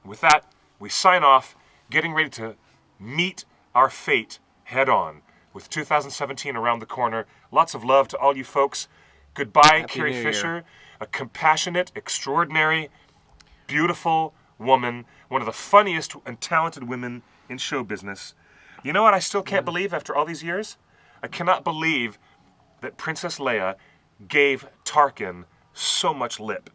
With that, we sign off, getting ready to meet our fate head on. With 2017 around the corner, lots of love to all you folks. Goodbye, Carrie New Year. Fisher, a compassionate, extraordinary, beautiful woman, one of the funniest and talented women in show business. You know what I still can't believe after all these years? I cannot believe that Princess Leia gave Tarkin so much lip.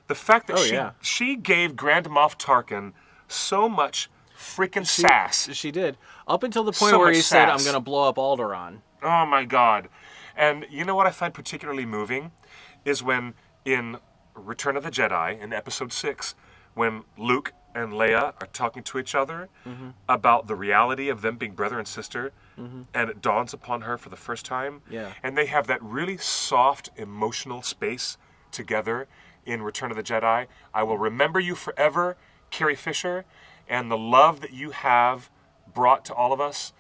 The fact that she gave Grand Moff Tarkin so much freaking sass. She did. Up until the point So where much he said, I'm sass. going to blow up Alderaan. Oh my God. And you know what I find particularly moving? Is when in Return of the Jedi, in Episode 6, when Luke and Leia are talking to each other about the reality of them being brother and sister, and it dawns upon her for the first time. Yeah. And they have that really soft, emotional space together in Return of the Jedi. I will remember you forever, Carrie Fisher, and the love that you have brought to all of us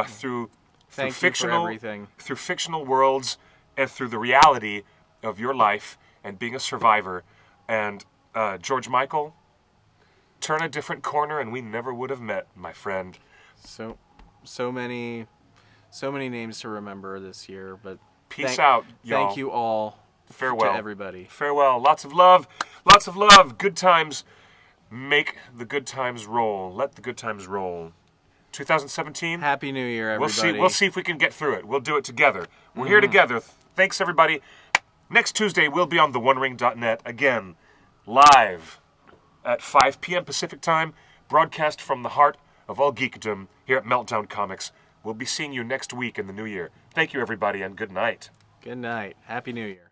through Thank you for fictional everything. through fictional worlds and through the reality of your life and being a survivor. And George Michael, turn a different corner and we never would have met, my friend. So many names to remember this year, but Peace out, y'all. Thank you all. Farewell. To everybody. Farewell. Lots of love. Lots of love. Good times. Make the good times roll. Let the good times roll. 2017. Happy New Year, everybody. We'll see if we can get through it. We'll do it together. We're here together. Thanks, everybody. Next Tuesday, we'll be on theonering.net again, live at 5 p.m. Pacific Time, broadcast from the heart of all geekdom here at Meltdown Comics. We'll be seeing you next week in the new year. Thank you, everybody, and good night. Good night. Happy New Year.